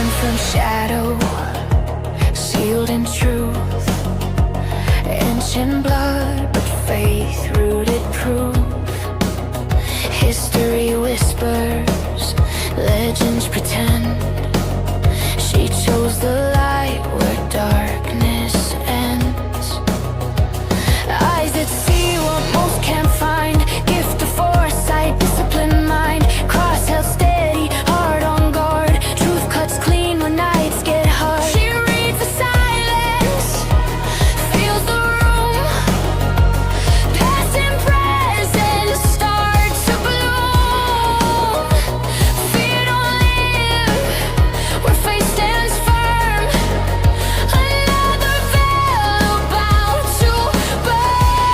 Born from shadow, sealed in truth, ancient blood, but faith rooted proof. History whispers, legends pretend. She chose the light where darkness ends. Eyes that see what most can't find. Gift of foresight, disciplined mind. Cross held steady, heart on guard. Truth cuts clean when nights get hard. She reads the silence, feels the room. Past and present start to bloom. Fear don't live where faith stands firm. Another veil about to burn.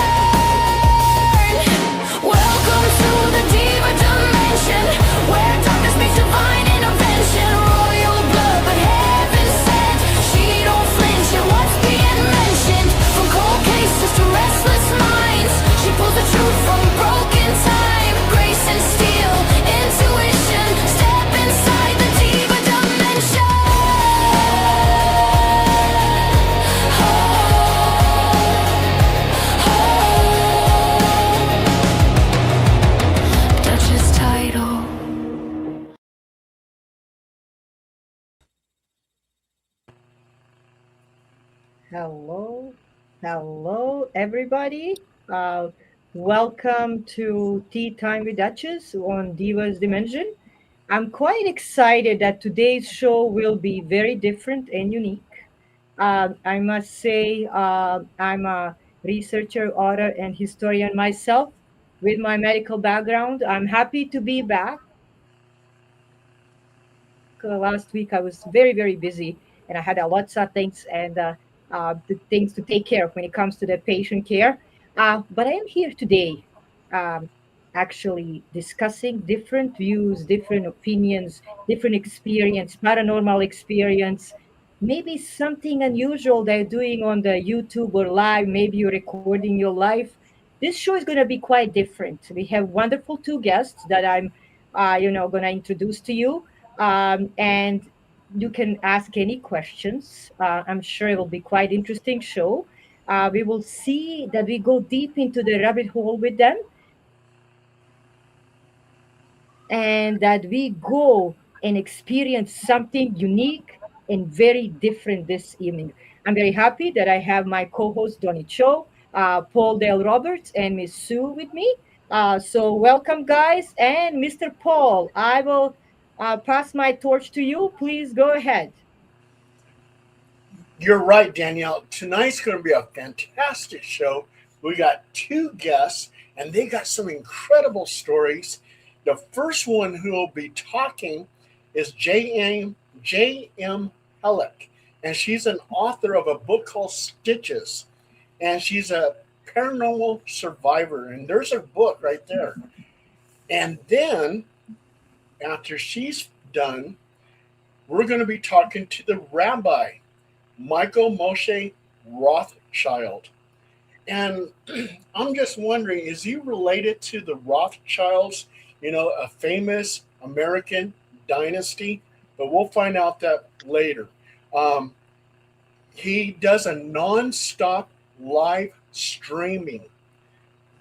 Welcome to the deeper dimension, where darkness meets divine intervention. Royal blood, but heaven sent. She don't flinch at what's being mentioned. From cold cases to restless minds, she pulls the truth from broken time. Grace and steel, intuition. Step inside the deeper dimension. Duchess title. Hello, everybody. Welcome to Tea Time with Duchess on Diva's Dimension. I'm quite excited that today's show will be very different and unique. I must say, I'm a researcher, author, and historian myself with my medical background. I'm happy to be back. Last week I was very, very busy and I had lots of things and the things to take care of when it comes to the patient care. But I am here today um, actually discussing different views, different opinions, different experience, paranormal experience, maybe something unusual they're doing on the YouTube or live, maybe you're recording your life. This show is going to be quite different. We have wonderful two guests that I'm, going to introduce to you, and you can ask any questions. I'm sure it will be quite interesting show. We will see that we go deep into the rabbit hole with them, and that we go and experience something unique and very different this evening. I'm very happy that I have my co-host Donny Cho, Paul Dale Roberts, and Miss Sue with me. So welcome, guys, and Mr. Paul. I will pass my torch to you. Please go ahead. You're right, Danielle. Tonight's going to be a fantastic show. We got two guests, and they got some incredible stories. The first one who will be talking is JM Heluk, and she's an author of a book called Stitches, and she's a paranormal survivor. And there's her book right there. And then, after she's done, we're going to be talking to the rabbi, Michael Moshe Rothschild. And I'm just wondering, is he related to the Rothschilds, a famous American dynasty? But we'll find out that later. Um, he does a non-stop live streaming.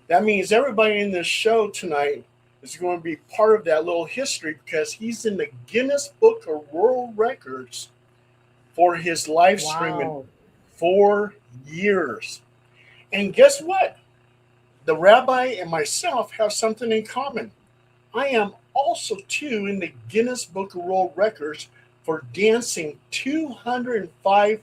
That means everybody in this show tonight is going to be part of that little history because he's in the Guinness Book of World Records for his live streaming Wow. 4 years. And guess what? The rabbi and myself have something in common. I am also too in the Guinness Book of World Records for dancing 205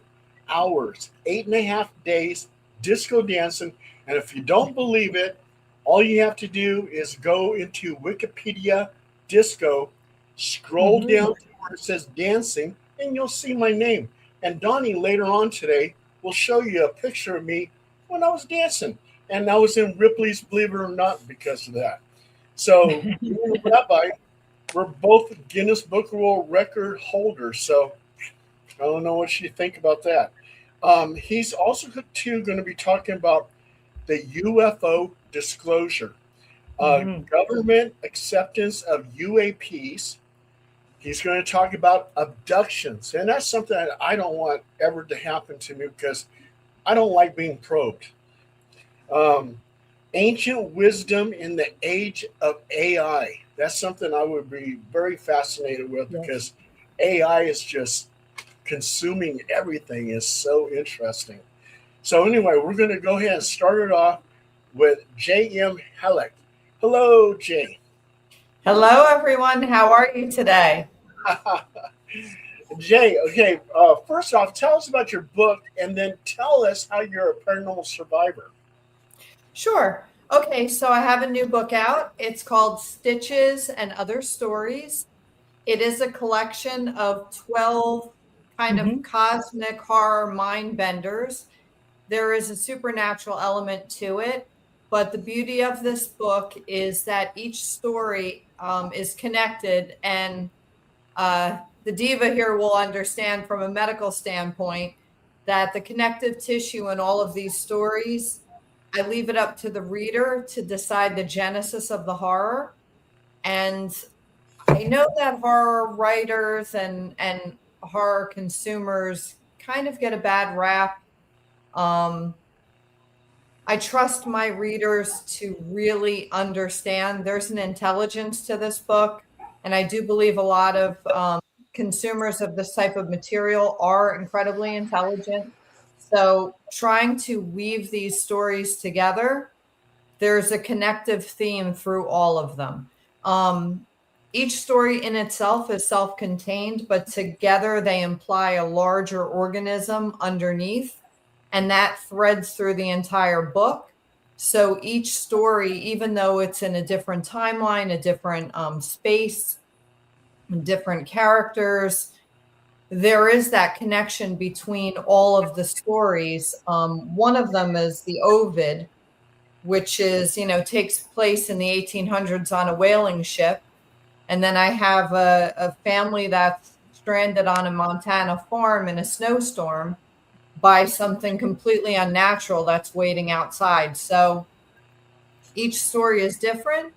hours, 8.5 days, disco dancing. And if you don't believe it, all you have to do is go into Wikipedia disco, scroll Hmm. down to where it says dancing, and you'll see my name. And Donnie later on today will show you a picture of me when I was dancing. And I was in Ripley's Believe It or Not because of that. So, me and Rabbi, we're both Guinness Book of World Record holders. So, I don't know what you think about that. He's also too going to be talking about the UFO disclosure, Hmm. government acceptance of UAPs, He's going to talk about abductions, and that's something that I don't want ever to happen to me because I don't like being probed. Um, Ancient wisdom in the age of AI. That's something I would be very fascinated with Yes. because AI is just consuming everything. Is so interesting. So anyway, we're going to go ahead and start it off with JM Heluk. Hello, Jay. Hello, everyone. How are you today? Jay, okay, first off, tell us about your book and then tell us how you're a paranormal survivor. Sure. Okay, so I have a new book out. It's called Stitches and Other Stories. It is a collection of 12 kind of Mm-hmm. cosmic horror mind benders. There is a supernatural element to it, but the beauty of this book is that each story is connected, and the diva here will understand from a medical standpoint that the connective tissue in all of these stories, I leave it up to the reader to decide the genesis of the horror. And I know that horror writers and horror consumers kind of get a bad rap. Um, I trust my readers to really understand there's an intelligence to this book. And I do believe a lot of consumers of this type of material are incredibly intelligent. So trying to weave these stories together, there's a connective theme through all of them. Um, each story in itself is self-contained, but together they imply a larger organism underneath, and that threads through the entire book. So each story, even though it's in a different timeline, a different space, different characters, there is that connection between all of the stories. One of them is the Ovid, which is, takes place in the 1800s on a whaling ship. And then I have a family that's stranded on a Montana farm in a snowstorm by something completely unnatural that's waiting outside. So each story is different.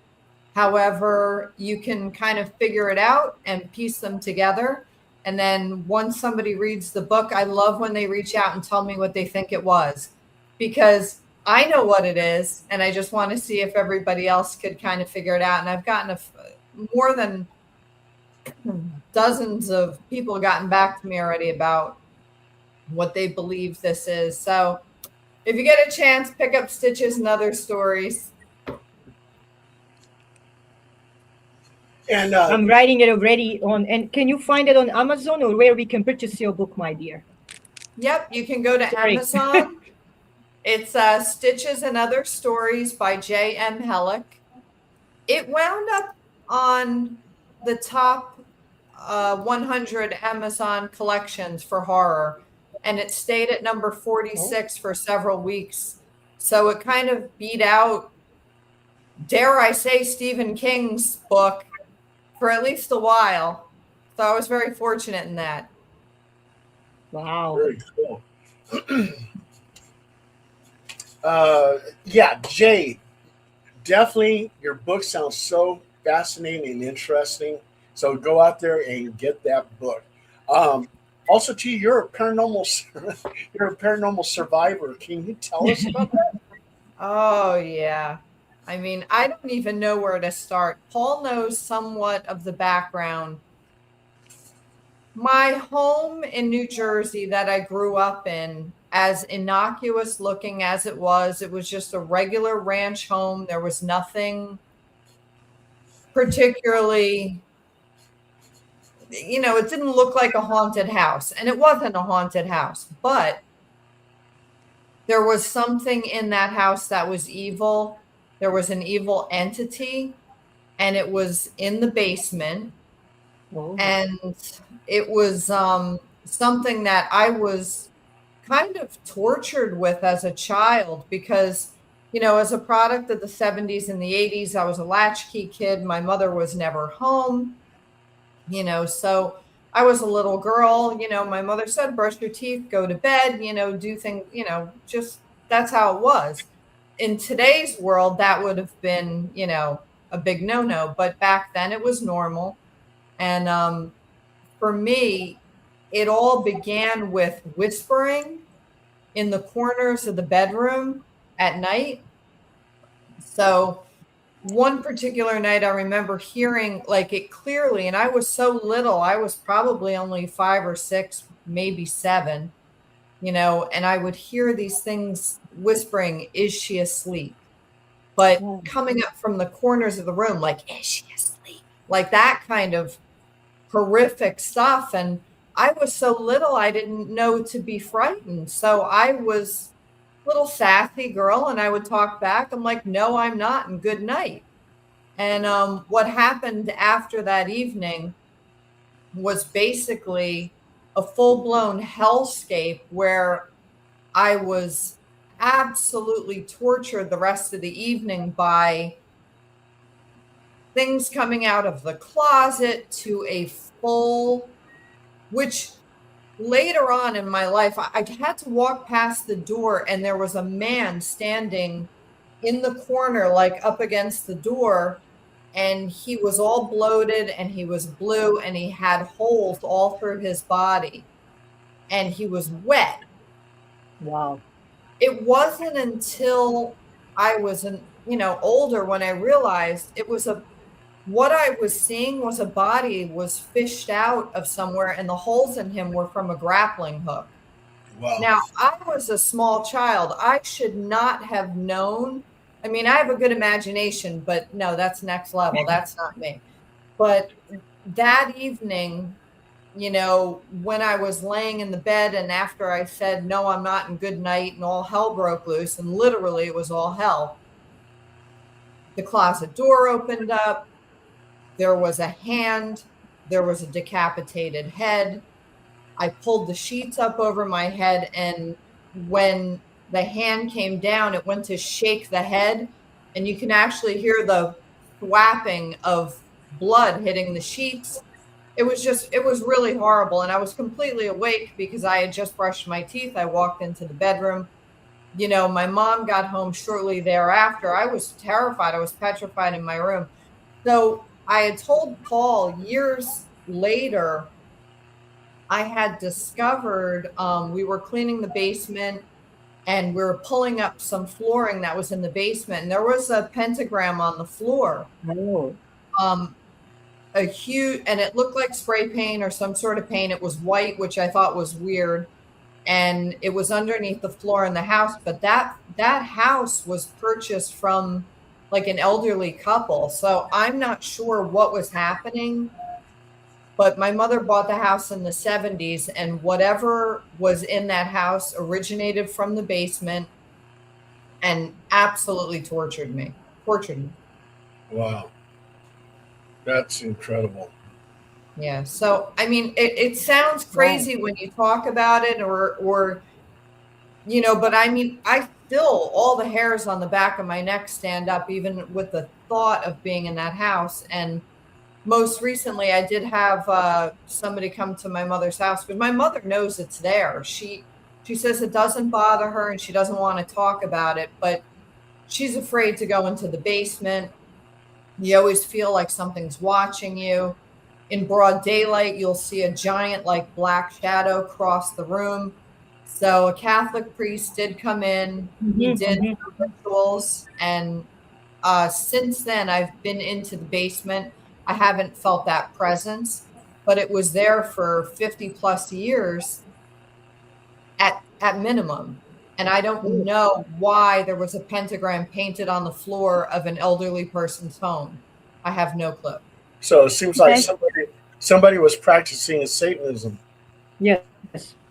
However, you can kind of figure it out and piece them together. And then once somebody reads the book, I love when they reach out and tell me what they think it was, because I know what it is. And I just want to see if everybody else could kind of figure it out. And I've gotten more than dozens of people gotten back to me already about what they believe this is. So if you get a chance, pick up Stitches and Other Stories. And I'm writing it already on. And can you find it on Amazon or where we can purchase your book, my dear? Yep, you can go to Sorry. Amazon. It's Stitches and Other Stories by JM Heluk. It wound up on the top 100 Amazon collections for horror, and it stayed at number 46 for several weeks. So it kind of beat out, dare I say, Stephen King's book for at least a while. So I was very fortunate in that. Wow. very cool. Yeah, Jay, definitely your book sounds so fascinating and interesting. So go out there and get that book. Also, too, you're a you're a paranormal survivor. Can you tell us about that? Oh, yeah. I mean, I don't even know where to start. Paul knows somewhat of the background. My home in New Jersey that I grew up in, as innocuous looking as it was just a regular ranch home. There was nothing particularly, it didn't look like a haunted house, and it wasn't a haunted house, but there was something in that house that was evil. There was an evil entity, and it was in the basement. Oh. And it was something that I was kind of tortured with as a child because, as a product of the 70s and the 80s, I was a latchkey kid. My mother was never home, so I was a little girl. My mother said, brush your teeth, go to bed, do things, just that's how it was. In today's world, that would have been, a big no-no. But back then it was normal. And for me, it all began with whispering in the corners of the bedroom at night. So one particular night I remember hearing like it clearly, and I was so little, I was probably only 5 or 6, maybe 7, and I would hear these things whispering, is she asleep? But coming up from the corners of the room, like, is she asleep? Like that kind of horrific stuff. And I was so little, I didn't know to be frightened. So I was a little sassy girl, and I would talk back. I'm like, no, I'm not, and good night. And what happened after that evening was basically a full-blown hellscape where I was absolutely tortured the rest of the evening by things coming out of the closet to a full, which later on in my life, I had to walk past the door and there was a man standing in the corner, like up against the door. And he was all bloated and he was blue and he had holes all through his body and he was wet. Wow. It wasn't until I was older when I realized what I was seeing was a body was fished out of somewhere and the holes in him were from a grappling hook. Wow. Now, I was a small child. I should not have known. I mean, I have a good imagination, but no, that's next level. That's not me. But that evening, when I was laying in the bed and after I said, no, I'm not, and good night, and all hell broke loose, and literally it was all hell. The closet door opened up. There was a hand. There was a decapitated head. I pulled the sheets up over my head, and when the hand came down, it went to shake the head, and you can actually hear the thwapping of blood hitting the sheets. It was really horrible. And I was completely awake because I had just brushed my teeth. I walked into the bedroom. My mom got home shortly thereafter. I was terrified. I was petrified in my room. So I had told Paul years later, I had discovered, we were cleaning the basement and we were pulling up some flooring that was in the basement. And there was a pentagram on the floor. Oh. A huge, and it looked like spray paint or some sort of paint. It was white, which I thought was weird. And it was underneath the floor in the house. But that house was purchased from like an elderly couple. So I'm not sure what was happening. But my mother bought the house in the 70s, and whatever was in that house originated from the basement and absolutely tortured me. Wow. That's incredible. Yeah. So, I mean, it sounds crazy when you talk about it or, but I mean, I still, all the hairs on the back of my neck stand up, even with the thought of being in that house. And most recently, I did have somebody come to my mother's house, but my mother knows it's there. She says it doesn't bother her and she doesn't want to talk about it, but she's afraid to go into the basement. You always feel like something's watching you. In broad daylight, you'll see a giant like black shadow cross the room. So a Catholic priest did come in. He did rituals. And since then, I've been into the basement. I haven't felt that presence, but it was there for 50 plus years at minimum. And I don't know why there was a pentagram painted on the floor of an elderly person's home. I have no clue. So it seems like somebody was practicing Satanism. Yes.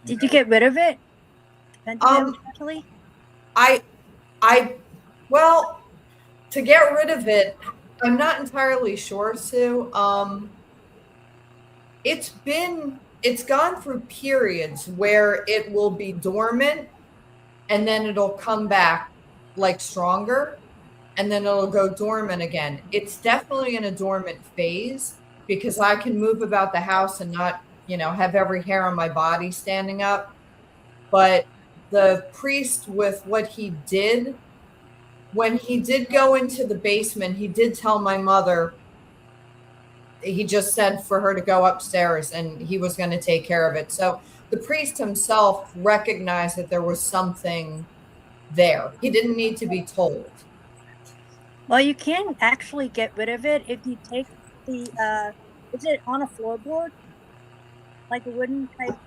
Did you get rid of it? Actually? Well, to get rid of it, I'm not entirely sure, Sue. It's gone through periods where it will be dormant and then it'll come back like stronger and then it'll go dormant again. It's definitely in a dormant phase because I can move about the house and not, have every hair on my body standing up. But the priest, with what he did, when he did go into the basement, he did tell my mother, he just said for her to go upstairs and he was going to take care of it. So the priest himself recognized that there was something there. He didn't need to be told. Well, you can actually get rid of it if you take the, is it on a floorboard? Like a wooden type?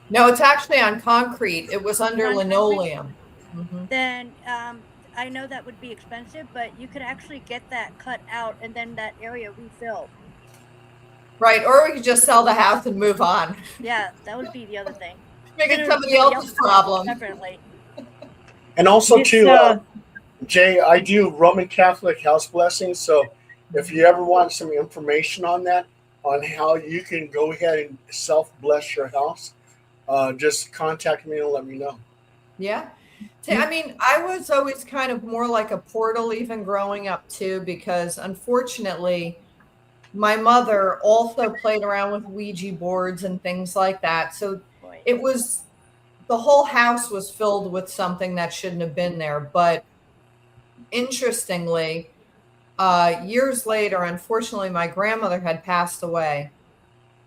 No, it's actually on concrete. It was under On concrete? linoleum. Mhm. Then I know that would be expensive, but you could actually get that cut out and then that area refilled. Right. Or we could just sell the house and move on. Yeah, that would be the other thing. Make it Then somebody would be else's problem. Definitely. And also, This, too, Jay, I do Roman Catholic house blessings. So if you ever want some information on that, on how you can go ahead and self-bless your house, just contact me and let me know. Yeah. I mean, I was always kind of more like a portal even growing up too, because unfortunately, my mother also played around with Ouija boards and things like that. So Boy. it was, the whole house was filled with something that shouldn't have been there. But interestingly, years later, unfortunately, my grandmother had passed away,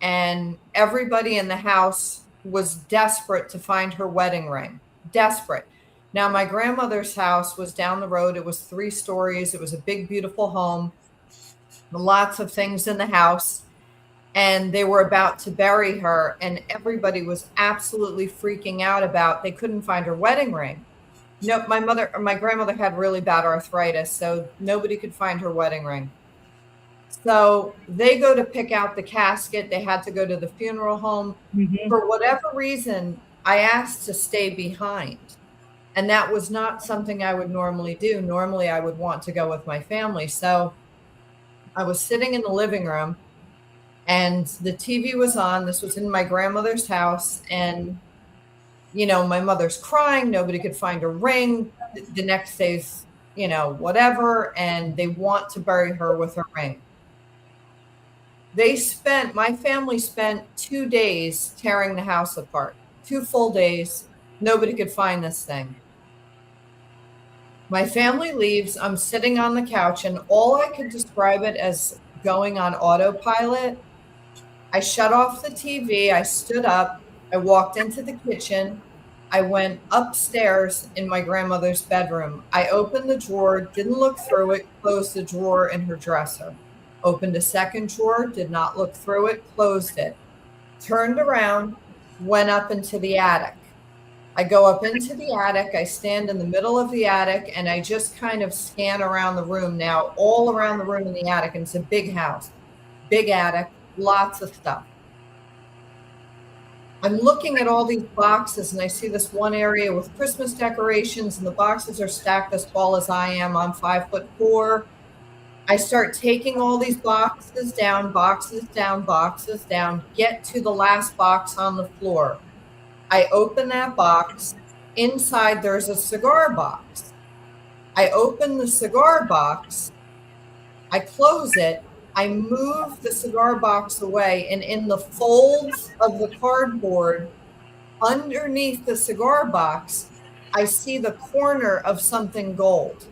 and everybody in the house was desperate to find her wedding ring. Desperate. Now, my grandmother's house was down the road. It was 3 stories. It was a big, beautiful home, lots of things in the house. And they were about to bury her, and everybody was absolutely freaking out about they couldn't find her wedding ring. No, my grandmother had really bad arthritis, so nobody could find her wedding ring. So they go to pick out the casket. They had to go to the funeral home. Mhm. For whatever reason, I asked to stay behind. And that was not something I would normally do. Normally, I would want to go with my family. So I was sitting in the living room and the TV was on. This was in my grandmother's house. And, you know, my mother's crying. Nobody could find a ring. The next day's, you know, whatever. And they want to bury her with her ring. My family spent 2 days tearing the house apart. 2 full days. Nobody could find this thing. My family leaves. I'm sitting on the couch, and all I could describe it as going on autopilot. I shut off the TV. I stood up. I walked into the kitchen. I went upstairs in my grandmother's bedroom. I opened the drawer, didn't look through it, closed the drawer in her dresser. Opened a second drawer, did not look through it, closed it. Turned around, went up into the attic. I go up into the attic. I stand in the middle of the attic, and I just kind of scan around the room. Now, all around the room in the attic, and it's a big house, big attic, lots of stuff. I'm looking at all these boxes, and I see this one area with Christmas decorations, and the boxes are stacked as tall as I am. I'm 5'4". I start taking all these boxes down, get to the last box on the floor. I open that box. Inside, there's a cigar box. I open the cigar box. I close it. I move the cigar box away, and in the folds of the cardboard underneath the cigar box, I see the corner of something gold.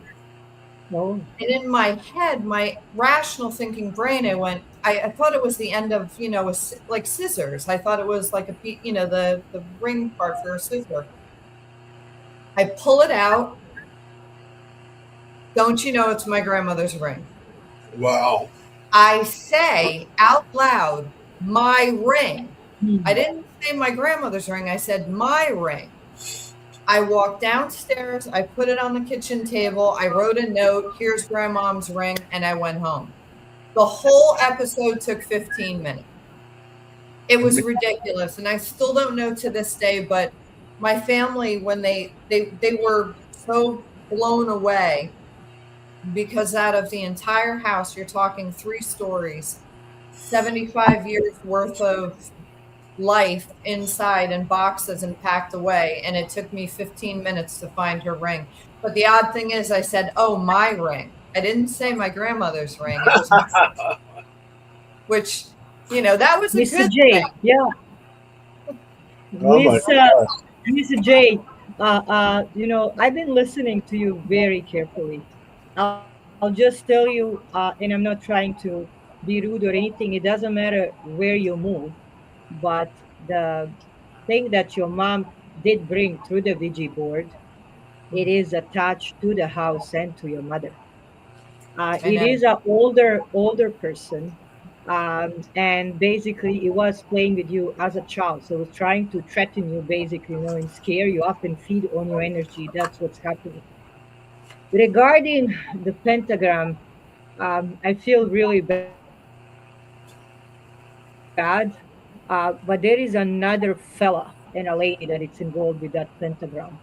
Oh. And in my head, my rational thinking brain, I thought it was the end of, you know, like scissors. I thought it was like the ring part for a scissor. I pull it out. Don't you know it's my grandmother's ring? Wow. I say out loud, my ring. Hmm. I didn't say my grandmother's ring. I said my ring. I walked downstairs. I put it on the kitchen table. I wrote a note. Here's grandmom's ring. And I went home. The whole episode took 15 minutes. It was ridiculous. And I still don't know to this day, but my family, when they were so blown away, because out of the entire house, you're talking 3 stories, 75 years worth of life inside in boxes and packed away. And it took me 15 minutes to find her ring. But the odd thing is I said, oh, my ring. I didn't say my grandmother's ring. It was my which, you know, that was a Mr. good J, thing. yeah. Oh my gosh. Mr. J, you know, I've been listening to you very carefully. I'll just tell you, and I'm not trying to be rude or anything. It doesn't matter where you move, but the thing that your mom did bring through the Ouija board, it is attached to the house and to your mother. I It know. is an older person, and basically it was playing with you as a child. So it was trying to threaten you, basically, and scare you up and feed on your energy. That's what's happening. Regarding the pentagram, I feel really bad. But there is another fella and a lady that it's involved with that pentagram.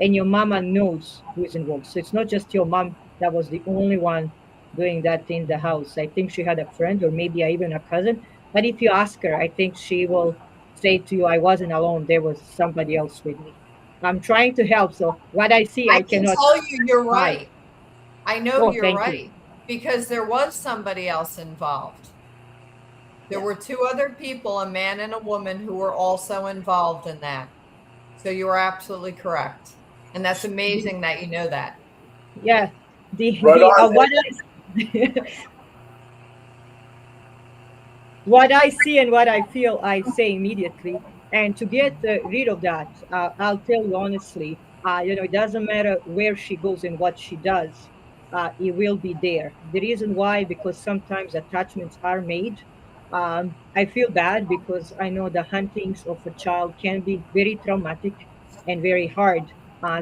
And your mama knows who is involved. So it's not just your mom that was the only one doing that in the house. I think she had a friend or maybe even a cousin. But if you ask her, I think she will say to you, I wasn't alone. There was somebody else with me. I'm trying to help. So what I see, I I can cannot tell you you're hide. right. I know Oh, you're thank you. right because there was somebody else involved. There Yeah. were two other people, a man and a woman, who were also involved in that. So you are absolutely correct. And that's The, amazing that you know that. yeah. Right on. What I what I see and what I feel, I say immediately. And to get rid of that, I'll tell you honestly, it doesn't matter where she goes and what she does, it will be there. The reason why, because sometimes attachments are made. I feel bad because I know the huntings of a child can be very traumatic and very hard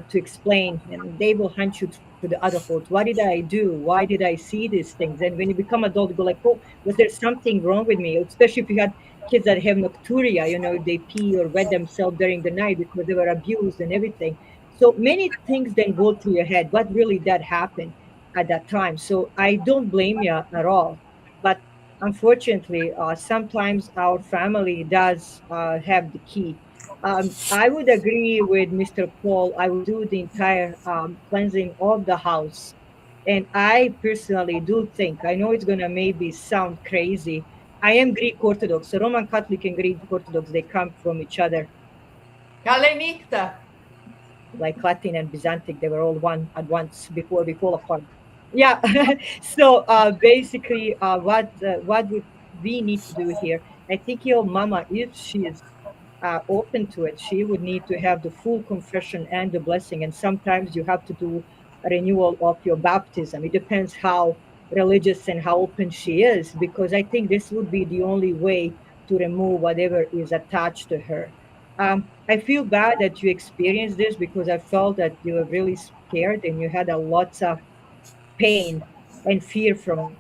to explain. And they will hunt you through the adulthood. What did I do? Why did I see these things? And when you become adult, you go like, oh, was there something wrong with me? Especially if you had kids that have nocturia, they pee or wet themselves during the night because they were abused and everything. So many things then go through your head. What really did happen at that time? So I don't blame you at all. But unfortunately, sometimes our family does have the key. I would agree with Mr. Paul. I would do the entire cleansing of the house. And I personally do think, I know it's going to maybe sound crazy. I am Greek Orthodox. So Roman Catholic and Greek Orthodox, they come from each other, Galenita. like Latin and Byzantic. They were all one at once before we fall apart. Yeah. So basically, what would we need to do here? I think your mama, if she is open to it, she would need to have the full confession and the blessing. And sometimes you have to do a renewal of your baptism. It depends how religious and how open she is, because I think this would be the only way to remove whatever is attached to her. I feel bad that you experienced this because I felt that you were really scared and you had a lot of pain and fear from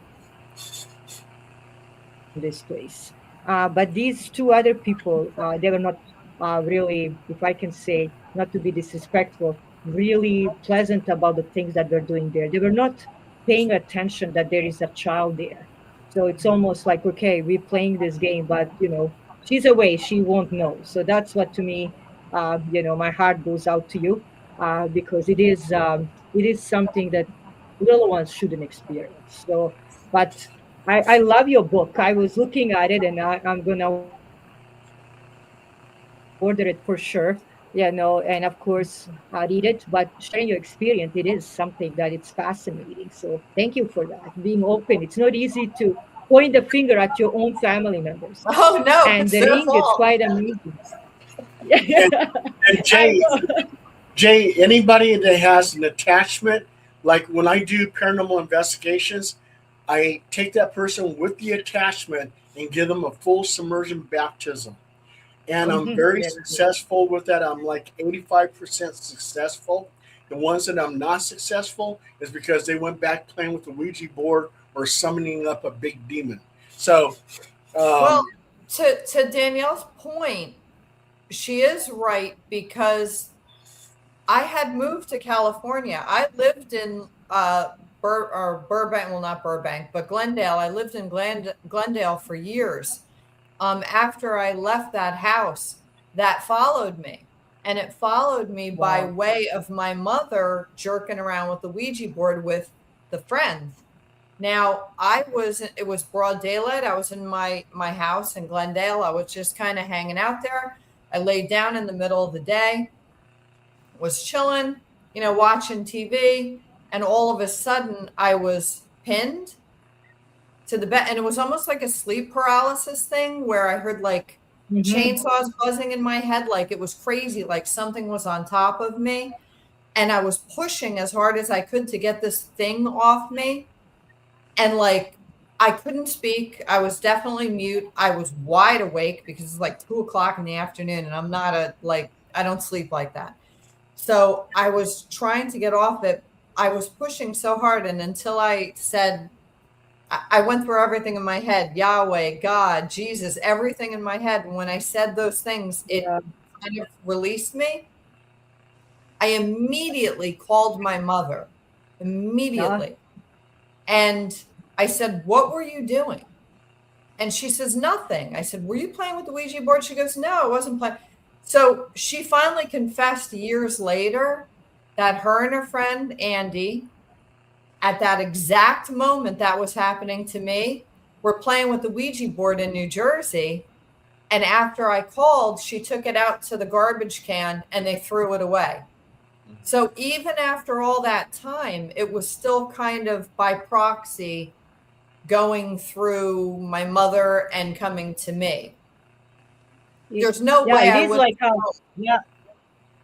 this place. But these two other people, they were not really, if I can say, not to be disrespectful, really pleasant about the things that they're doing there. They were not paying attention that there is a child there. So it's almost like, okay, we're playing this game, but she's away, she won't know. So that's what to me, my heart goes out to you, because it is something that little ones shouldn't experience. So, but I love your book. I was looking at it, and I'm gonna order it for sure. And of course, read it. But sharing your experience, it is something that it's fascinating. So thank you for that, being open. It's not easy to point the finger at your own family members. And the Oh, ring, no, it's it's quite their amazing. fault. And, and I Jay, know. Jay, anybody that has an attachment, like when I do paranormal investigations, I take that person with the attachment and give them a full submersion baptism. And I'm very Very good. successful with that. I'm like 85% successful. The ones that I'm not successful is because they went back playing with the Ouija board or summoning up a big demon. So, Well, um, to Danielle's point, she is right because I had moved to California. I lived in Burbank, well, not Burbank, but Glendale. I lived in Glendale for years. After I left that house, that followed me. And it followed me by Wow. way of my mother jerking around with the Ouija board with the friends. Now, it was broad daylight. I was in my house in Glendale. I was just kind of hanging out there. I laid down in the middle of the day, was chilling, watching TV, and all of a sudden I was pinned to the bed, and it was almost like a sleep paralysis thing where I heard like chainsaws buzzing in my head, like it was crazy, like something was on top of me. And I was pushing as hard as I could to get this thing off me. And like I couldn't speak. I was definitely mute. I was wide awake because it's like 2 o'clock in the afternoon, and I'm not I don't sleep like that. So I was trying to get off it. I was pushing so hard, and until I said, I went through everything in my head, Yahweh, God, Jesus, everything in my head. And when I said those things, it kind of released me. I immediately called my mother, immediately. And I said, what were you doing? And she says, nothing. I said, were you playing with the Ouija board? She goes, no, I wasn't playing. So she finally confessed years later that her and her friend, Andy, at that exact moment that was happening to me, were playing with the Ouija board in New Jersey. And after I called, she took it out to the garbage can and they threw it away. So even after all that time, it was still kind of by proxy going through my mother and coming to me. There's no way it I is would. like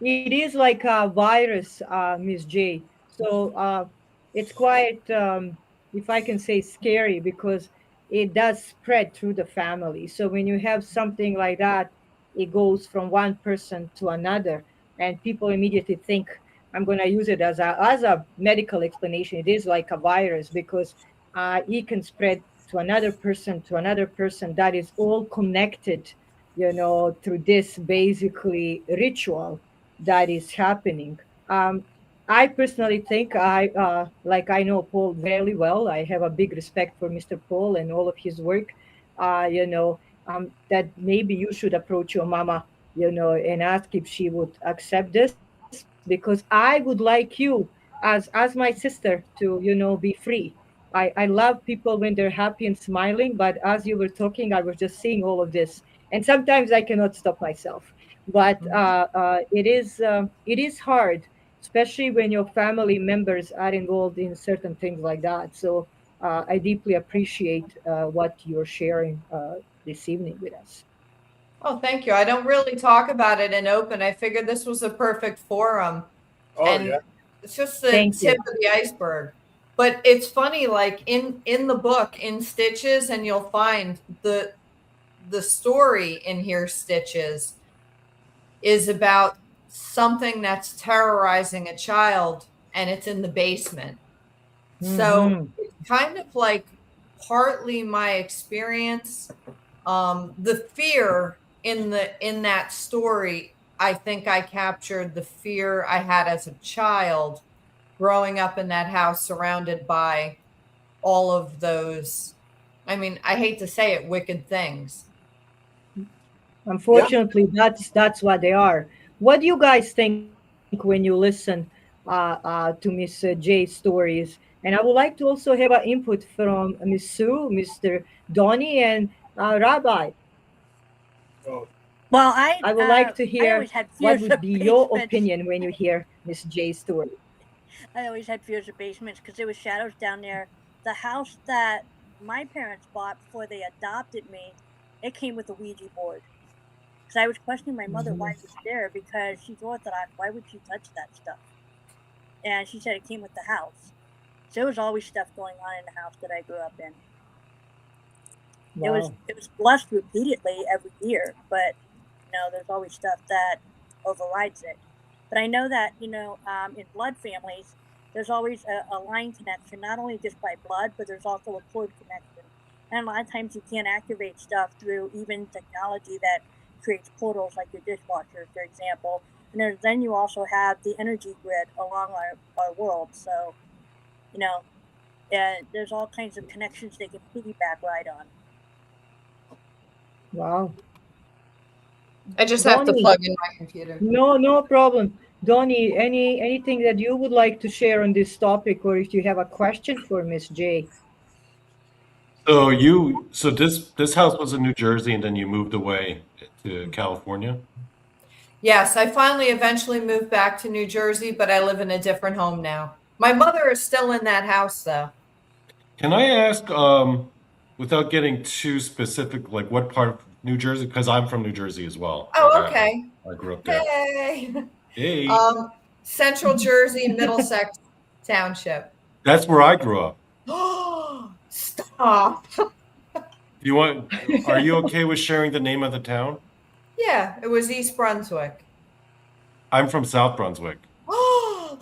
it is like a virus, Miss J. So it's quite, if I can say, scary because it does spread through the family. So when you have something like that, it goes from one person to another, and people immediately think, I'm going to use it as a medical explanation. It is like a virus because it can spread to another person, to another person. That is all connected, through this basically ritual that is happening. I personally think I know Paul very well. I have a big respect for Mr. Paul and all of his work. That maybe you should approach your mama, and ask if she would accept this, because I would like you as my sister to, be free. I love people when they're happy and smiling, but as you were talking, I was just seeing all of this, and sometimes I cannot stop myself. But it is hard, especially when your family members are involved in certain things like that. So I deeply appreciate what you're sharing this evening with us. Oh, thank you. I don't really talk about it in open. I figured this was a perfect forum. Oh, And yeah. it's just the Thank tip you. of the iceberg. But it's funny, like in the book, in Stitches, and you'll find the story in here, Stitches, is about something that's terrorizing a child, and it's in the basement. So Hmm. it's kind of like partly my experience. The fear in that story, I think I captured the fear I had as a child growing up in that house surrounded by all of those, I mean, I hate to say it, wicked things. Yeah. Unfortunately, that's what they are. What do you guys think when you listen to Miss J's stories? And I would like to also have an input from Miss Sue, Mr. Donnie, and Rabbi. Oh, Well, I would like to I hear always had what fears would of be your basements. opinion when you hear Miss J's story. I always had fears of basements because there was shadows down there. The house that my parents bought before they adopted me, it came with a Ouija board. Because I was questioning my mother why it was there because she's Orthodox. Why would she touch that stuff? And she said it came with the house. So there was always stuff going on in the house that I grew up in. Wow. It was blessed repeatedly every year, but there's always stuff that overrides it. But I know that in blood families, there's always a line connection, not only just by blood, but there's also a cord connection. And a lot of times you can't activate stuff through even technology that creates portals, like your dishwasher, for example. And then you also have the energy grid along our world. So, there's all kinds of connections they can piggyback right on. Wow. I just have to Donnie, plug in my computer. no problem. Donnie, anything that you would like to share on this topic, or if you have a question for Miss J? So this house was in New Jersey, and then you moved away to California. Yes, I finally eventually moved back to New Jersey, but I live in a different home now. My mother is still in that house, though. Can I ask? without getting too specific, like what part of New Jersey? Because I'm from New Jersey as well. Like Oh, okay. I grew up there. Hey. Hey, Central Jersey, Middlesex Township. that's where I grew up. Oh, stop. You want? Are you okay with sharing the name of the town? Yeah, it was East Brunswick. I'm from South Brunswick. Oh,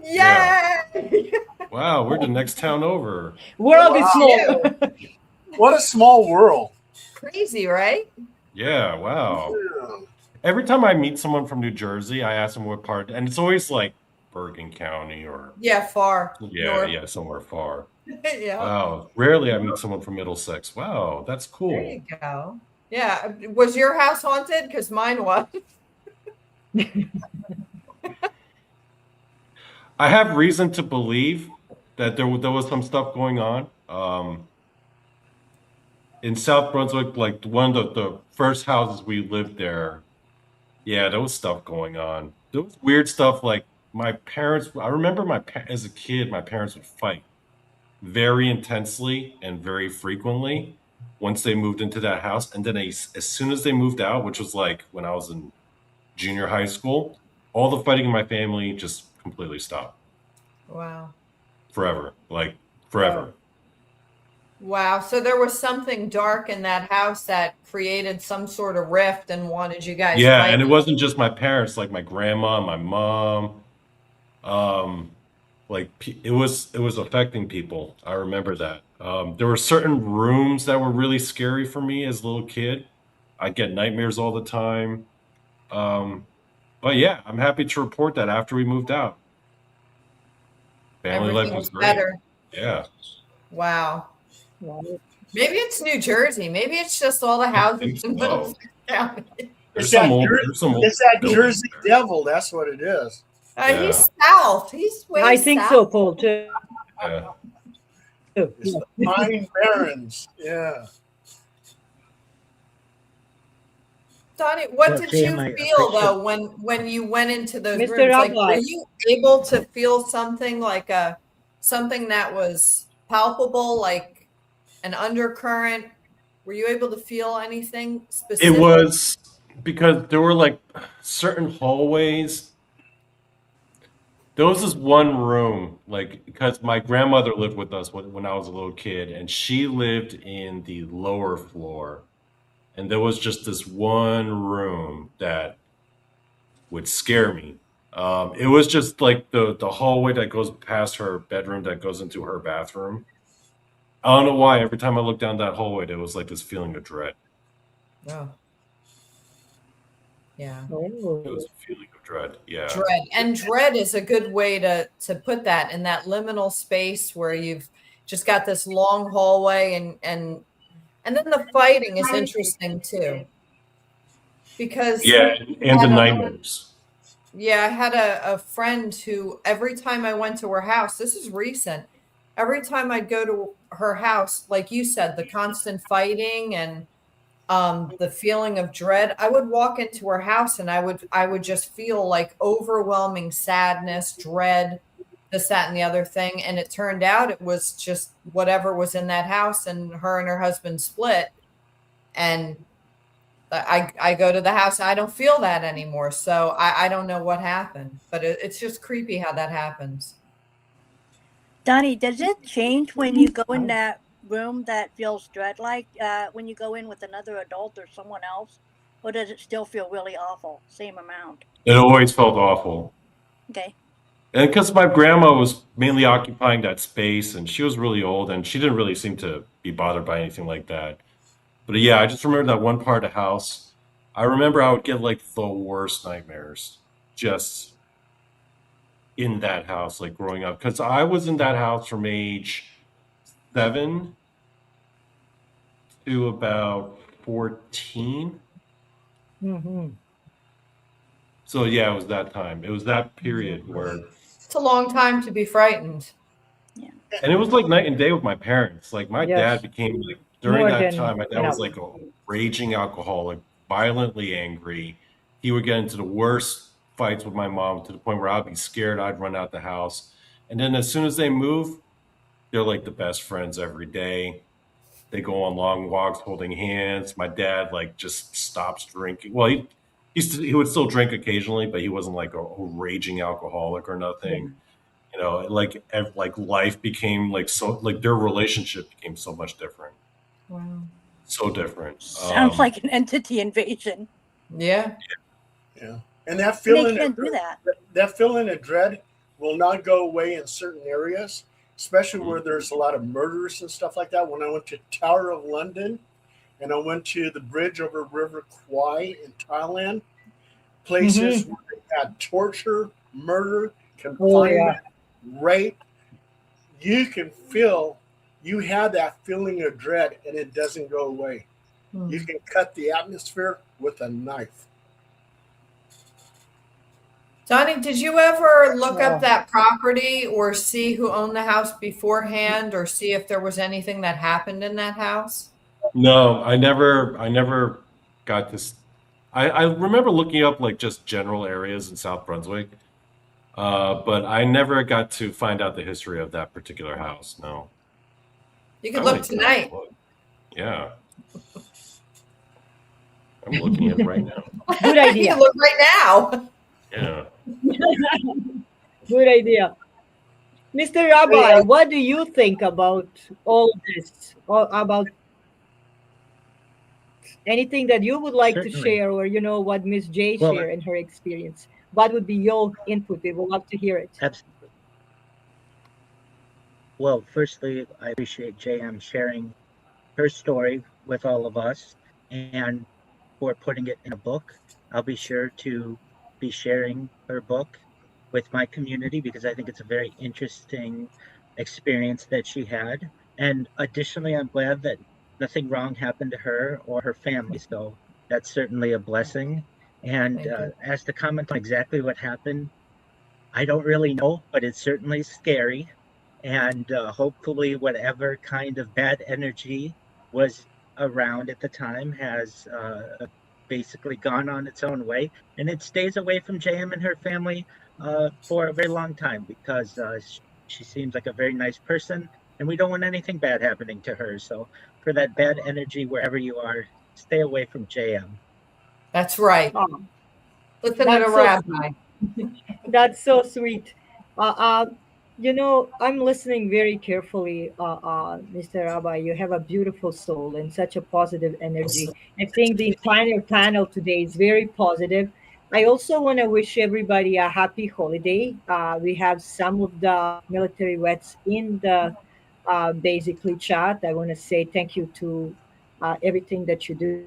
Yeah. yay! Wow, we're the next town over. World is Wow. small. What a small world. Crazy, right? Yeah, wow. Yeah. Every time I meet someone from New Jersey, I ask them what part, and it's always like Bergen County or Yeah, far north. yeah, somewhere far. Yeah, Wow, rarely I meet someone from Middlesex. Wow, that's there cool. you go. Yeah, was your house haunted? Because mine was. I have reason to believe that there was some stuff going on. In South Brunswick, like one of the first houses we lived there, yeah, there was stuff going on. There was weird stuff like my parents. I remember as a kid, my parents would fight very intensely and very frequently once they moved into that house. And then as soon as they moved out, which was like when I was in junior high school, all the fighting in my family just completely stopped Wow. forever, like forever. Wow. So there was something dark in that house that created some sort of rift and wanted you guys Yeah, and fighting. it wasn't just my parents, like my grandma, my mom. Um, it was affecting people. I remember that. There were certain rooms that were really scary for me as a little kid. I'd get nightmares all the time. Um, but yeah, I'm happy to report that after we moved out, family life Everything was was great. better. Yeah, Wow. Right. Maybe it's New Jersey. Maybe it's just all the I houses think in so. Middlesex County. There's It's some that, old, Jer- there's some old it's that buildings Jersey there. devil. That's what it is. Yeah, He's south. He's way I think south. so, Paul, too. yeah. It's the Pine Barrens. Yeah. Donnie, what Well, did JM, you I feel appreciate. though when you went into those Mr. rooms? Like, were Rabbi. you able to feel something like something that was palpable, like an undercurrent? Were you able to feel anything It specific? was because there were like certain hallways. There was this one room, like, because my grandmother lived with us when I was a little kid, and she lived in the lower floor. And there was just this one room that would scare me. It was just like the hallway that goes past her bedroom that goes into her bathroom. I don't know why. Every time I looked down that hallway, there was like this feeling of dread. Oh, yeah. It Oh. was a feeling of dread. Yeah. Dread. And dread is a good way to put that in that liminal space where you've just got this long hallway and then the fighting is interesting too. Because Yeah, and the nightmares. yeah, I had a friend who every time I went to her house, this is recent, every time I'd go to her house, like you said, the constant fighting and the feeling of dread, I would walk into her house and I would just feel like overwhelming sadness, dread, this, that, and the other thing. And it turned out it was just whatever was in that house, and her husband split. And I go to the house, I don't feel that anymore. So I don't know what happened, but it's just creepy how that happens. Donnie, does it change when you go in that room that feels dread-like when you go in with another adult or someone else? Or does it still feel really awful? Same amount. It always felt awful. Okay. And because my grandma was mainly occupying that space and she was really old and she didn't really seem to be bothered by anything like that. But yeah, I just remember that one part of the house. I remember I would get like the worst nightmares just in that house, like growing up. Because I was in that house from age 7 to about 14. Mm-hmm. So yeah, it was that time. It was that period where, It's a long time to be frightened. and it was like night and day with my parents. Like my Yes. dad became like during More that than time, my dad was like a raging alcoholic, violently angry. He would get into the worst fights with my mom to the point where I'd be scared. I'd run out the house. And then as soon as they move, They're like the best friends every day. They go on long walks holding hands. My dad like just stops drinking. Well, he would still drink occasionally, but he wasn't like a raging alcoholic or Yeah. nothing. You know, like life became like so like their relationship became so much different, Wow. so different. Sounds like an entity invasion. Yeah. Yeah. And that And they feeling can't do that. that feeling of dread will not go away in certain areas, especially where there's a lot of murders and stuff like that. When I went to Tower of London and I went to the bridge over River Kwai in Thailand, places Mhm. where they had torture, murder, Oh yeah. confinement, rape, you can feel you have that feeling of dread and it doesn't go away. You can cut the atmosphere with a knife. Donnie, did you ever look up Oh. that property or see who owned the house beforehand or see if there was anything that happened in that house? No, I never got this. I remember looking up like just general areas in South Brunswick, but I never got to find out the history of that particular house. No, You I could look might go have tonight. a look. Yeah, I'm looking at it right now. Good You idea. can look right now. Yeah. Good idea. Mr. Hey, Rabbi, what do you think about all this? Or about anything that you would like to Certainly. share, or what Miss J Well, shared in her experience? What would be your input? We would love to hear it. absolutely. Well, firstly, I appreciate JM sharing her story with all of us and for putting it in a book. I'll be sure to be sharing her book with my community because I think it's a very interesting experience that she had. And additionally, I'm glad that nothing wrong happened to her or her family. So that's certainly a blessing. And Thank you. as to comment on exactly what happened, I don't really know, but it's certainly scary. And hopefully, whatever kind of bad energy was around at the time has basically gone on its own way. And it stays away from JM and her family for a very long time because she seems like a very nice person. And we don't want anything bad happening to her. So, for that bad energy, wherever you are, stay away from JM. That's right. Oh, Listen to the that's so sweet. rabbi. That's so sweet. Uh, I'm listening very carefully, Mr. Rabbi. You have a beautiful soul and such a positive energy. I think the entire panel today is very positive. I also want to wish everybody a happy holiday. We have some of the military vets in the basically chat. I want to say thank you to everything that you do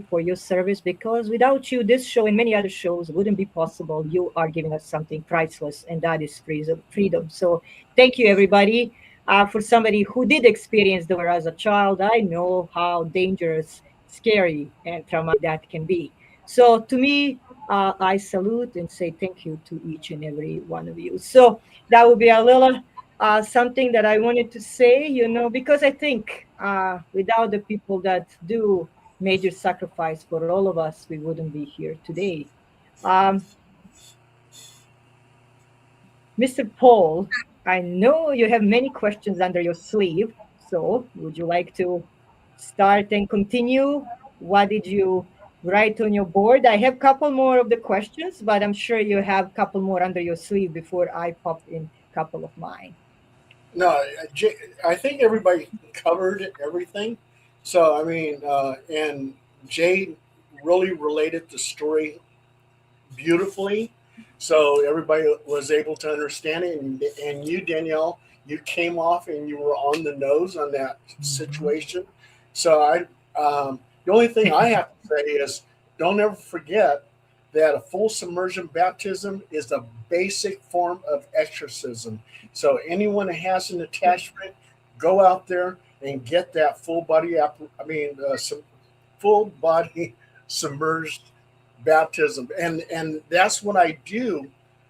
for your service, because without you, this show and many other shows wouldn't be possible. You are giving us something priceless, and that is freedom. So thank you, everybody. For somebody who did experience the war as a child, I know how dangerous, scary, and traumatic that can be. So to me, I salute and say thank you to each and every one of you. So that would be a little something that I wanted to say, because I think without the people that do major sacrifice for all of us, we wouldn't be here today. Um, Mr. Paul, I know you have many questions under your sleeve. So would you like to start and continue? What did you write on your board? I have a couple more of the questions, but I'm sure you have a couple more under your sleeve before I pop in a couple of mine. No, I think everybody covered everything. So, I mean, and Jay really related the story beautifully. So everybody was able to understand it. And you, Danielle, you came off and you were on the nose on that situation. So the only thing I have to say is don't ever forget that a full submersion baptism is a basic form of exorcism. So anyone that has an attachment, go out there and get that full body submerged baptism, and that's what I do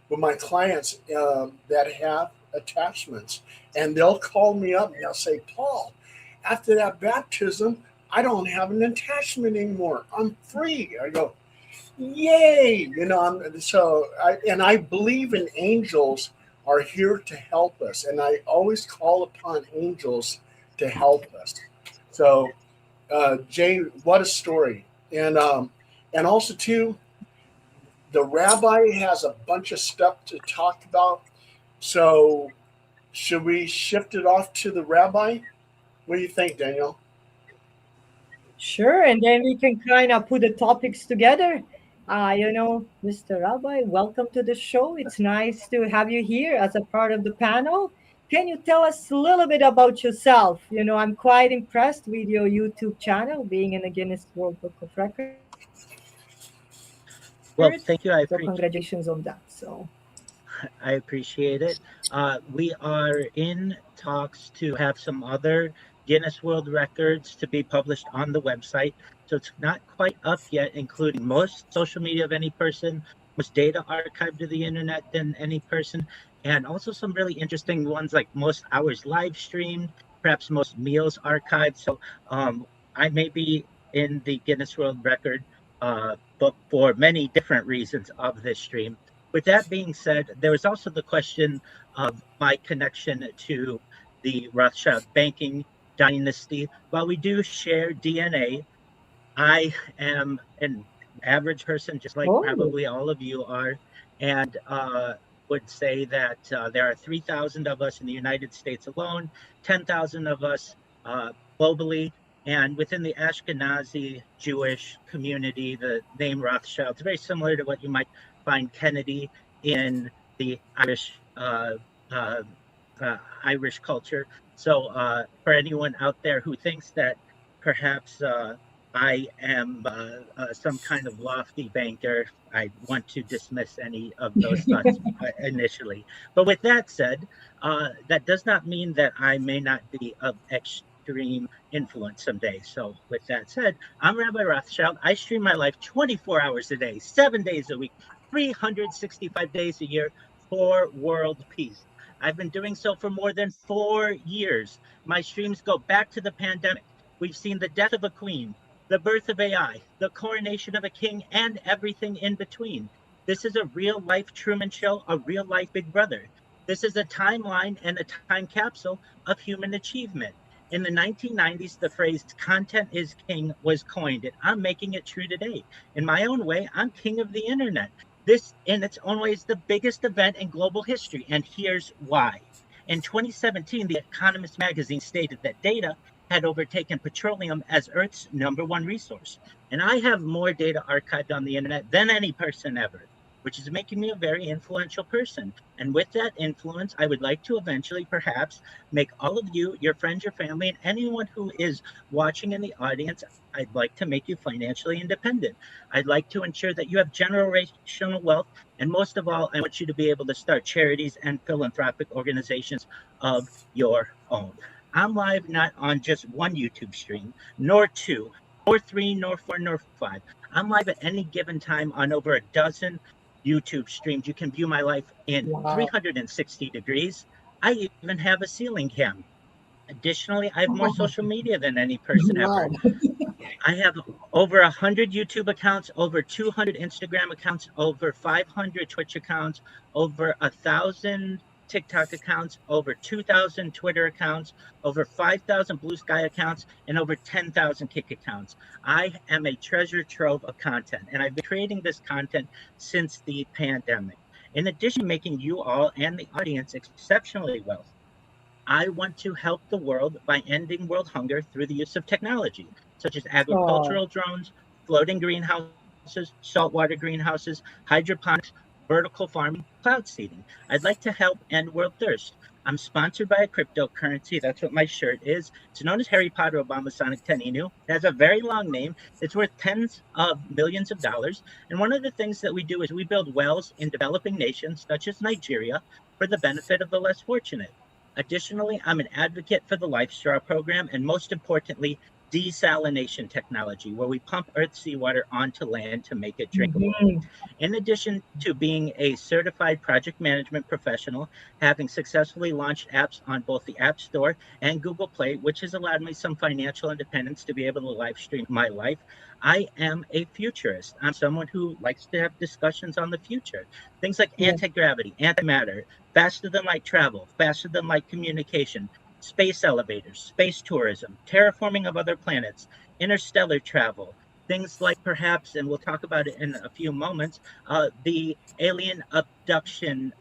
with my clients that have attachments, and they'll call me up and they'll say, Paul, after that baptism, I don't have an attachment anymore. I'm free. I go, yay! I believe in angels are here to help us. And I always call upon angels to help us. So, Jay, what a story. And also, too, the rabbi has a bunch of stuff to talk about. So, should we shift it off to the rabbi? What do you think, Daniel? Sure, and then we can kind of put the topics together. Mr. Rabbi, welcome to the show. It's nice to have you here as a part of the panel. Can you tell us a little bit about yourself? I'm quite impressed with your YouTube channel being in the Guinness World Book of Records. So Well, thank you. congratulations on that. So I appreciate it. We are in talks to have some other Guinness World Records to be published on the website. So it's not quite up yet, including most social media of any person, most data archived to the internet than any person, and also some really interesting ones like most hours live streamed, perhaps most meals archived. So I may be in the Guinness World Record book for many different reasons of this stream. With that being said, there was also the question of my connection to the Rothschild banking dynasty. While we do share DNA, I am an average person, just like oh, probably all of you are, and would say that there are 3,000 of us in the United States alone, 10,000 of us globally. And within the Ashkenazi Jewish community, the name Rothschild is very similar to what you might find Kennedy in the uh, Irish culture. So, for anyone out there who thinks that perhaps I am some kind of lofty banker, I want to dismiss any of those thoughts initially. But with that said, that does not mean that I may not be of extreme influence someday. So, with that said, I'm Rabbi Rothschild. I stream my life 24 hours a day, 7 days a week, 365 days a year for world peace. I've been doing so for more than 4 years. My streams go back to the pandemic. We've seen the death of a queen, the birth of AI, the coronation of a king, and everything in between. This is a real life Truman Show, a real life Big Brother. This is a timeline and a time capsule of human achievement. In the 1990s, the phrase content is king was coined, and I'm making it true today. In my own way, I'm king of the internet. This, in its own way, is the biggest event in global history, and here's why. In 2017, The Economist magazine stated that data had overtaken petroleum as Earth's #1 resource. And I have more data archived on the internet than any person ever, which is making me a very influential person. And with that influence, I would like to eventually perhaps make all of you, your friends, your family, and anyone who is watching in the audience, I'd like to make you financially independent. I'd like to ensure that you have generational wealth. And most of all, I want you to be able to start charities and philanthropic organizations of your own. I'm live not on just one YouTube stream, nor two, nor three, nor four, nor five. I'm live at any given time on over a dozen YouTube streams. You can view my life in wow. 360 degrees. I even have a ceiling cam. Additionally, I have more social media than any person Wow. ever. I have over 100 YouTube accounts, over 200 Instagram accounts, over 500 Twitch accounts, over 1,000 TikTok accounts, over 2,000 Twitter accounts, over 5,000 Blue Sky accounts, and over 10,000 Kick accounts. I am a treasure trove of content, and I've been creating this content since the pandemic. In addition to making you all and the audience exceptionally wealthy, I want to help the world by ending world hunger through the use of technology, such as Oh, agricultural drones, floating greenhouses, saltwater greenhouses, hydroponics, vertical farming, cloud seeding. I'd like to help end world thirst. I'm sponsored by a cryptocurrency. That's what my shirt is. It's known as Harry Potter Obama Sonic 10 Inu. It has a very long name. It's worth tens of millions of dollars. And one of the things that we do is we build wells in developing nations, such as Nigeria, for the benefit of the less fortunate. Additionally, I'm an advocate for the Life Straw program and most importantly, desalination technology, where we pump Earth's seawater onto land to make it drinkable. mhm. In addition to being a certified project management professional, having successfully launched apps on both the App Store and Google Play, which has allowed me some financial independence to be able to live stream my life, I am a futurist. I'm someone who likes to have discussions on the future. Things like Yeah. anti gravity, antimatter, faster than light travel, faster than light communication, space elevators, space tourism, terraforming of other planets, interstellar travel, things like perhaps, and we'll talk about it in a few moments, the alien abduction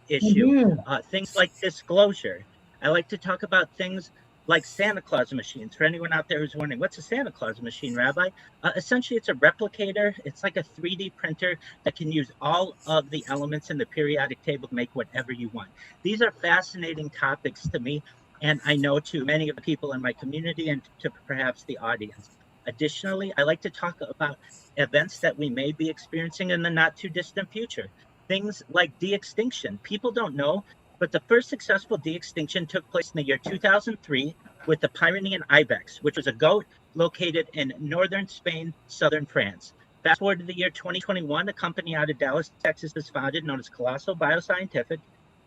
issue, Mhm. things like disclosure. I like to talk about things like Santa Claus machines. For anyone out there who's wondering, what's a Santa Claus machine, Rabbi? Essentially, it's a replicator. It's like a 3D printer that can use all of the elements in the periodic table to make whatever you want. These are fascinating topics to me, and I know to many of the people in my community and to perhaps the audience. Additionally, I like to talk about events that we may be experiencing in the not too distant future. Things like de extinction. People don't know, but the first successful de extinction took place in the year 2003 with the Pyrenean ibex, which was a goat located in northern Spain, southern France. Fast forward to the year 2021, a company out of Dallas, Texas is founded known as Colossal Bioscientific.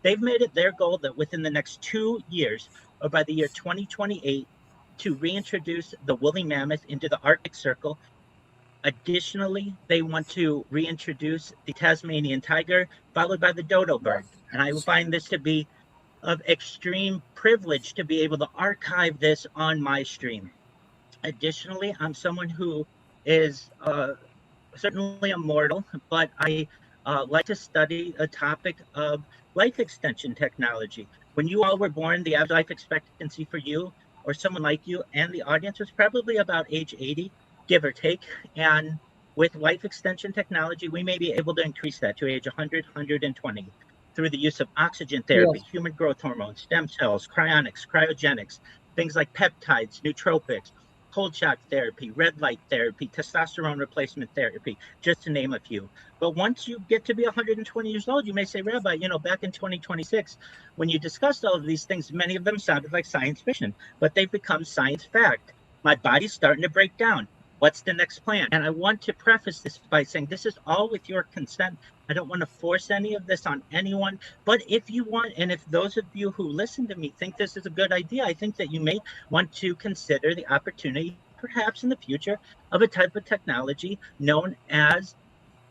They've made it their goal that within the next 2 years, or by the year 2028, to reintroduce the woolly mammoth into the Arctic Circle. Additionally, they want to reintroduce the Tasmanian tiger, followed by the dodo bird. And I find this to be of extreme privilege to be able to archive this on my stream. Additionally, I'm someone who is certainly a mortal, but I like to study a topic of life extension technology. When you all were born, the average life expectancy for you or someone like you and the audience was probably about age 80, give or take. And with life extension technology, we may be able to increase that to age 100, 120 through the use of oxygen therapy, Yes. human growth hormones, stem cells, cryonics, cryogenics, things like peptides, nootropics, cold shock therapy, red light therapy, testosterone replacement therapy, just to name a few. But once you get to be 120 years old, you may say, Rabbi, back in 2026, when you discussed all of these things, many of them sounded like science fiction, but they've become science fact. My body's starting to break down. What's the next plan? And I want to preface this by saying this is all with your consent. I don't want to force any of this on anyone. But if you want, and if those of you who listen to me think this is a good idea, I think that you may want to consider the opportunity, perhaps in the future, of a type of technology known as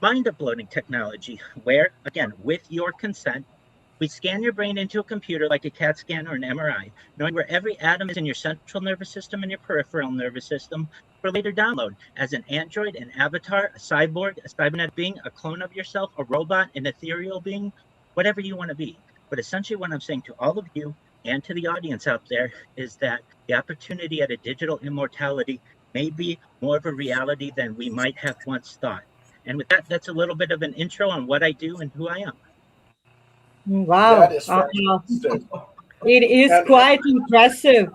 mind uploading technology, where, again, with your consent, we scan your brain into a computer like a CAT scan or an MRI, knowing where every atom is in your central nervous system and your peripheral nervous system for later download as an android, an avatar, a cyborg, a cybernetic being, a clone of yourself, a robot, an ethereal being, whatever you want to be. But essentially, what I'm saying to all of you and to the audience out there is that the opportunity at a digital immortality may be more of a reality than we might have once thought. And with that, that's a little bit of an intro on what I do and who I am. That Wow. is fantastic. It is And quite impressive.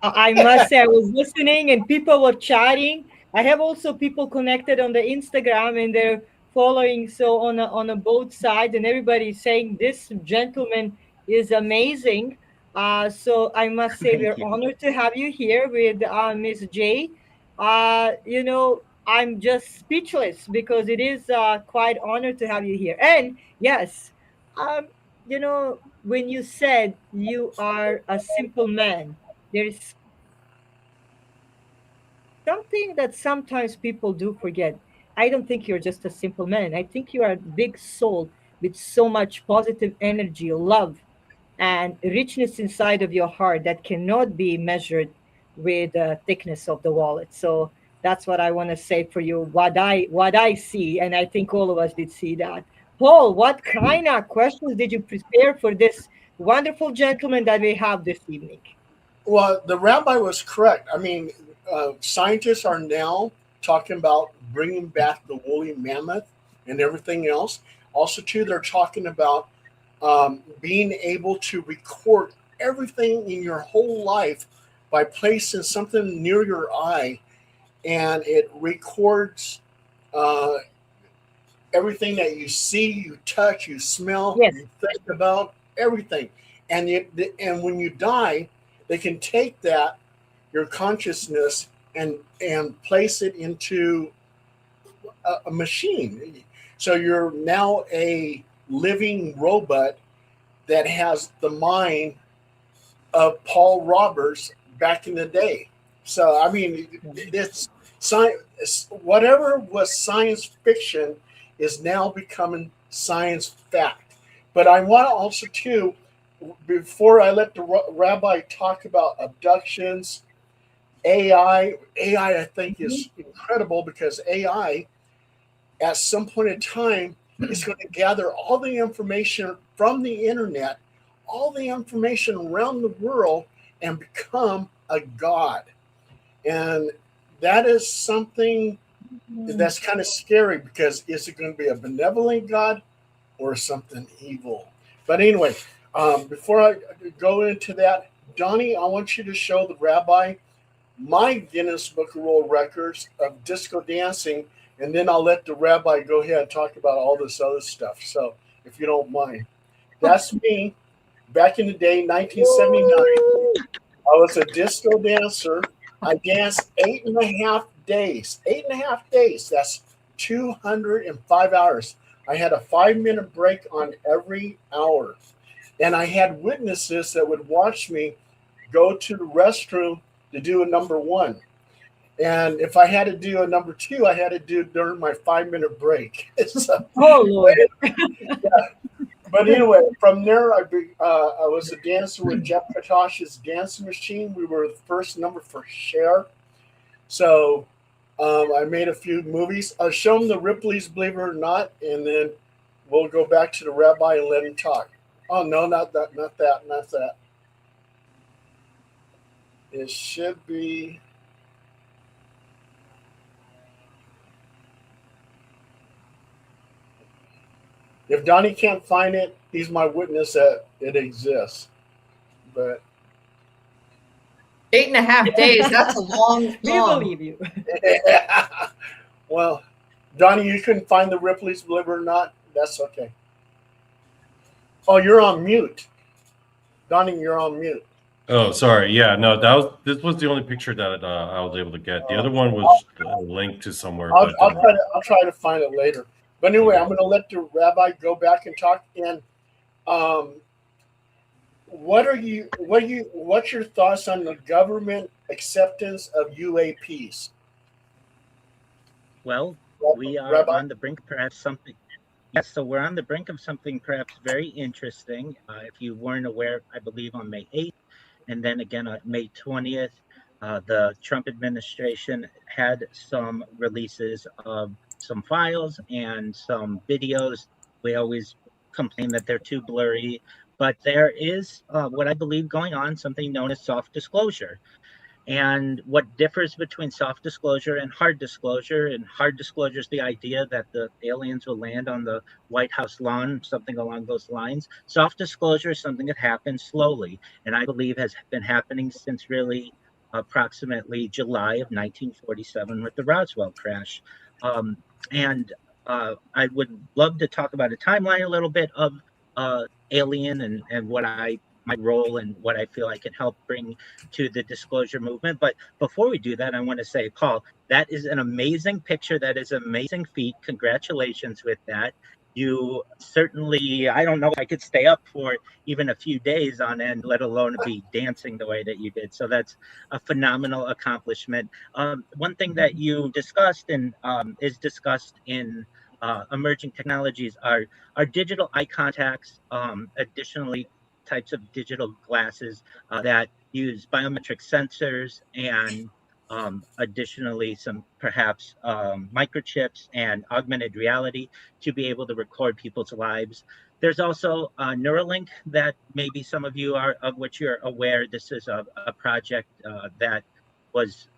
I must say, I was listening and people were chatting. I have also people connected on the Instagram and they're following. So on a both sides, and everybody is saying this gentleman is amazing. So I must say Thank we're you. honored to have you here with Miss J. I'm just speechless because it is quite honored to have you here. And yes, um, when you said you are a simple man, there is something that sometimes people do forget. I don't think you're just a simple man. I think you are a big soul with so much positive energy, love, and richness inside of your heart that cannot be measured with the thickness of the wallet. So that's what I want to say for you. What I see, and I think all of us did see that. Paul, what kind of questions did you prepare for this wonderful gentleman that we have this evening? well, the rabbi was correct. I mean, scientists are now talking about bringing back the woolly mammoth and everything else. Also, too, they're talking about being able to record everything in your whole life by placing something near your eye, and it records uh, everything that you see, you touch, you smell, Yes. you think about everything. And when you die, they can take that your consciousness and place it into a machine. So you're now a living robot that has the mind of Paul Roberts back in the day. So I mean, it's science. Whatever was science fiction is now becoming science fact. But I want to also too, before I let the rabbi talk about abductions, AI I think Mhm. is incredible because AI at some point in time is going to gather all the information from the internet, all the information around the world, and become a god. And that is something Mm. that's kind of scary because is it going to be a benevolent God or something evil? But anyway, before I go into that, Donnie, I want you to show the rabbi my Guinness Book of World Records of disco dancing, and then I'll let the rabbi go ahead and talk about all this other stuff. So, if you don't mind, that's me back in the day, 1979. I was a disco dancer. I danced 8.5 days. 8.5 days. That's 205 hours. I had a 5 minute break on every hour. And I had witnesses that would watch me go to the restroom to do a number one. And if I had to do a number two, I had to do it during my 5 minute break. So, Oh Lord. but anyway, from there, I was a dancer with Jeff Katosh's Dancing Machine. We were the first number for Cher. So I made a few movies. I'll show them the Ripley's, believe it or not, and then we'll go back to the rabbi and let him talk. Oh no, not that, not that, not that. It should be. If Donnie can't find it, he's my witness that it exists. But 8.5 days. That's a long We time. believe you. well, Donnie, you couldn't find the Ripley's, believe it or not. That's okay. Oh, you're on mute. Donnie, you're on mute. Oh, sorry. Yeah, no, this was the only picture that I was able to get. The other one I'll, was linked to somewhere, I'll, but I'll try to find it later. But anyway, okay. I'm going to let the rabbi go back and talk. And um, what's your thoughts on the government acceptance of UAPs, Well, we are Rabbi? on the brink of perhaps something. Yes, so we're on the brink of something perhaps very interesting. If you weren't aware, I believe on May 8th, and then again on May 20th, the Trump administration had some releases of some files and some videos. We always complain that they're too blurry, but there is what I believe going on, something known as soft disclosure. And what differs between soft disclosure and hard disclosure is the idea that the aliens will land on the White House lawn, something along those lines. Soft disclosure is something that happens slowly, and I believe has been happening since really approximately July of 1947 with the Roswell crash. Um, and I would love to talk about a timeline a little bit of Alien and what my role and what I feel I can help bring to the disclosure movement. But before we do that, I want to say, Paul, that is an amazing picture. That is an amazing feat. Congratulations with that. You certainly, I don't know if I could stay up for even a few days on end, let alone be dancing the way that you did. So that's a phenomenal accomplishment. One thing that you discussed and is discussed in emerging technologies are digital eye contacts, additionally types of digital glasses that use biometric sensors and additionally some perhaps microchips and augmented reality to be able to record people's lives. There's also Neuralink that maybe some of you are of which you're aware. This is a project that was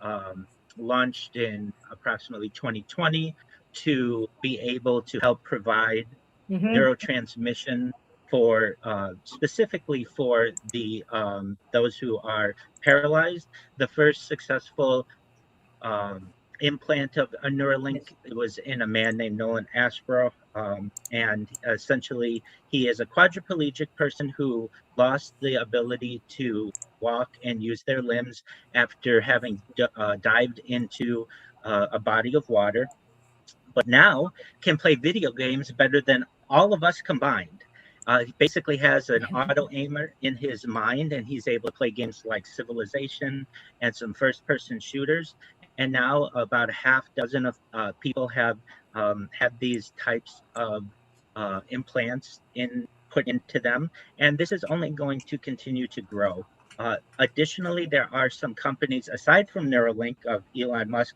launched in approximately 2020 to be able to help provide Hmm. neurotransmission for specifically for the those who are paralyzed. The first successful implant of a Neuralink Yes. was in a man named Nolan Ashbrough, and essentially he is a quadriplegic person who lost the ability to walk and use their limbs after having dived into a body of water, but now can play video games better than all of us combined. He basically has an auto aimer in his mind, and he's able to play games like Civilization and some first person shooters. And now, about a half dozen of people have had these types of implants in put into them, and this is only going to continue to grow. Additionally, there are some companies aside from Neuralink of Elon Musk.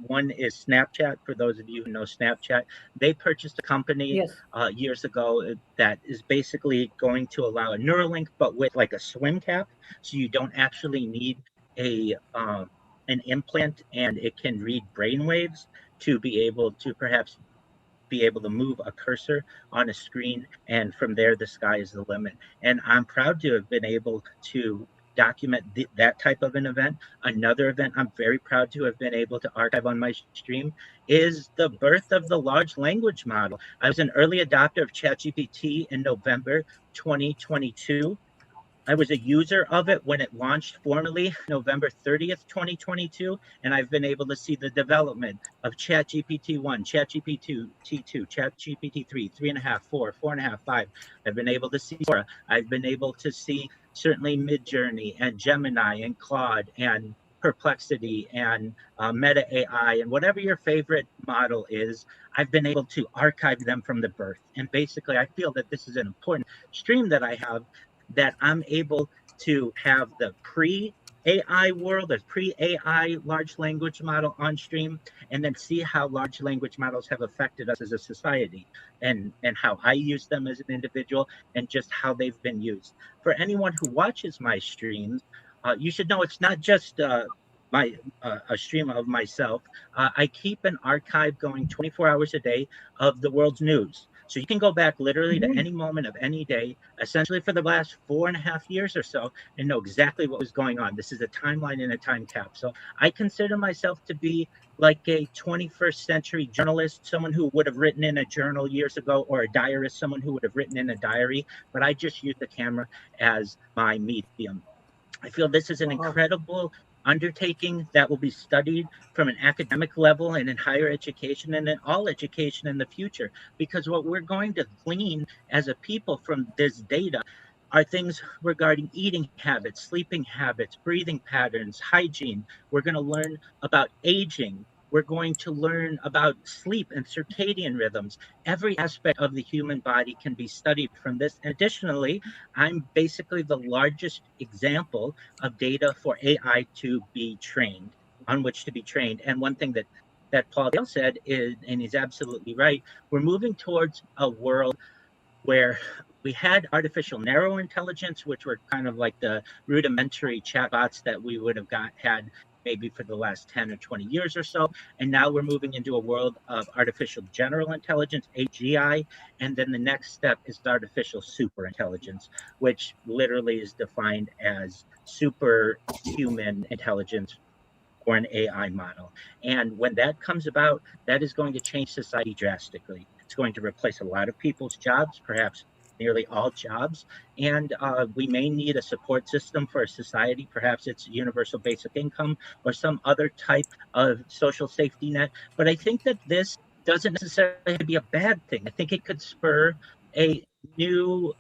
One is Snapchat. For those of you who know Snapchat, they purchased a company Yes. years ago that is basically going to allow a Neuralink, but with like a swim cap, so you don't actually need a an implant, and it can read brain waves to be able to perhaps be able to move a cursor on a screen, and from there the sky is the limit. And I'm proud to have been able to document that type of an event. Another event I'm very proud to have been able to archive on my stream is the birth of the large language model. I was an early adopter of ChatGPT in November 2022. I was a user of it when it launched formally November 30th, 2022, and I've been able to see the development of ChatGPT 1, ChatGPT 2, ChatGPT 3, 3.5, 4, 4.5, 5. I've been able to see Sora. I've been able to see certainly Midjourney and Gemini and Claude and Perplexity and Meta AI and whatever your favorite model is. I've been able to archive them from the birth. And basically, I feel that this is an important stream that I have, that I'm able to have the pre AI world, the pre AI large language model on stream, and then see how large language models have affected us as a society, and how I use them as an individual, and just how they've been used. For anyone who watches my streams, you should know it's not just my a stream of myself. I keep an archive going 24 hours a day of the world's news. So you can go back literally to Mhm. any moment of any day, essentially for the last 4.5 years or so, and know exactly what was going on. This is a timeline in a time capsule. I consider myself to be like a 21st century journalist, someone who would have written in a journal years ago, or a diarist, someone who would have written in a diary, but I just use the camera as my medium. I feel this is an Wow. incredible undertaking that will be studied from an academic level and in higher education and in all education in the future. Because what we're going to glean as a people from this data are things regarding eating habits, sleeping habits, breathing patterns, hygiene. We're going to learn about aging. We're going to learn about sleep and circadian rhythms. Every aspect of the human body can be studied from this. And additionally, I'm basically the largest example of data for AI to be trained, on which to be trained. And one thing that Paul Dale said is, and he's absolutely right, we're moving towards a world where we had artificial narrow intelligence, which were kind of like the rudimentary chatbots that we would have had maybe for the last 10 or 20 years or so. And now we're moving into a world of artificial general intelligence, AGI. And then the next step is artificial super intelligence, which literally is defined as superhuman intelligence, or an AI model. And when that comes about, that is going to change society drastically. It's going to replace a lot of people's jobs, perhaps nearly all jobs. And we may need a support system for a society. Perhaps it's universal basic income or some other type of social safety net. But I think that this doesn't necessarily have to be a bad thing. I think it could spur a new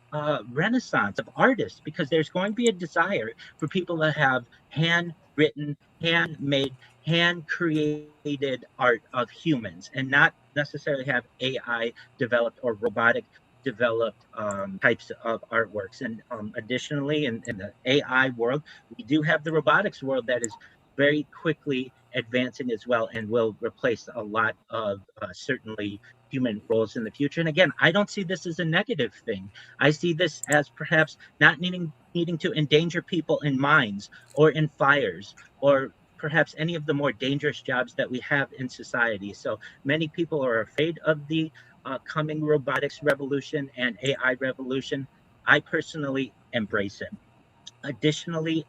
renaissance of artists, because there's going to be a desire for people to have handwritten, handmade, hand created art of humans, and not necessarily have AI developed or robotic developed types of artworks. And additionally, in the AI world, we do have the robotics world that is very quickly advancing as well, and will replace a lot of certainly human roles in the future. And again, I don't see this as a negative thing. I see this as perhaps not needing to endanger people in mines or in fires, or perhaps any of the more dangerous jobs that we have in society. So many people are afraid of the coming robotics revolution and AI revolution. I personally embrace it. Additionally,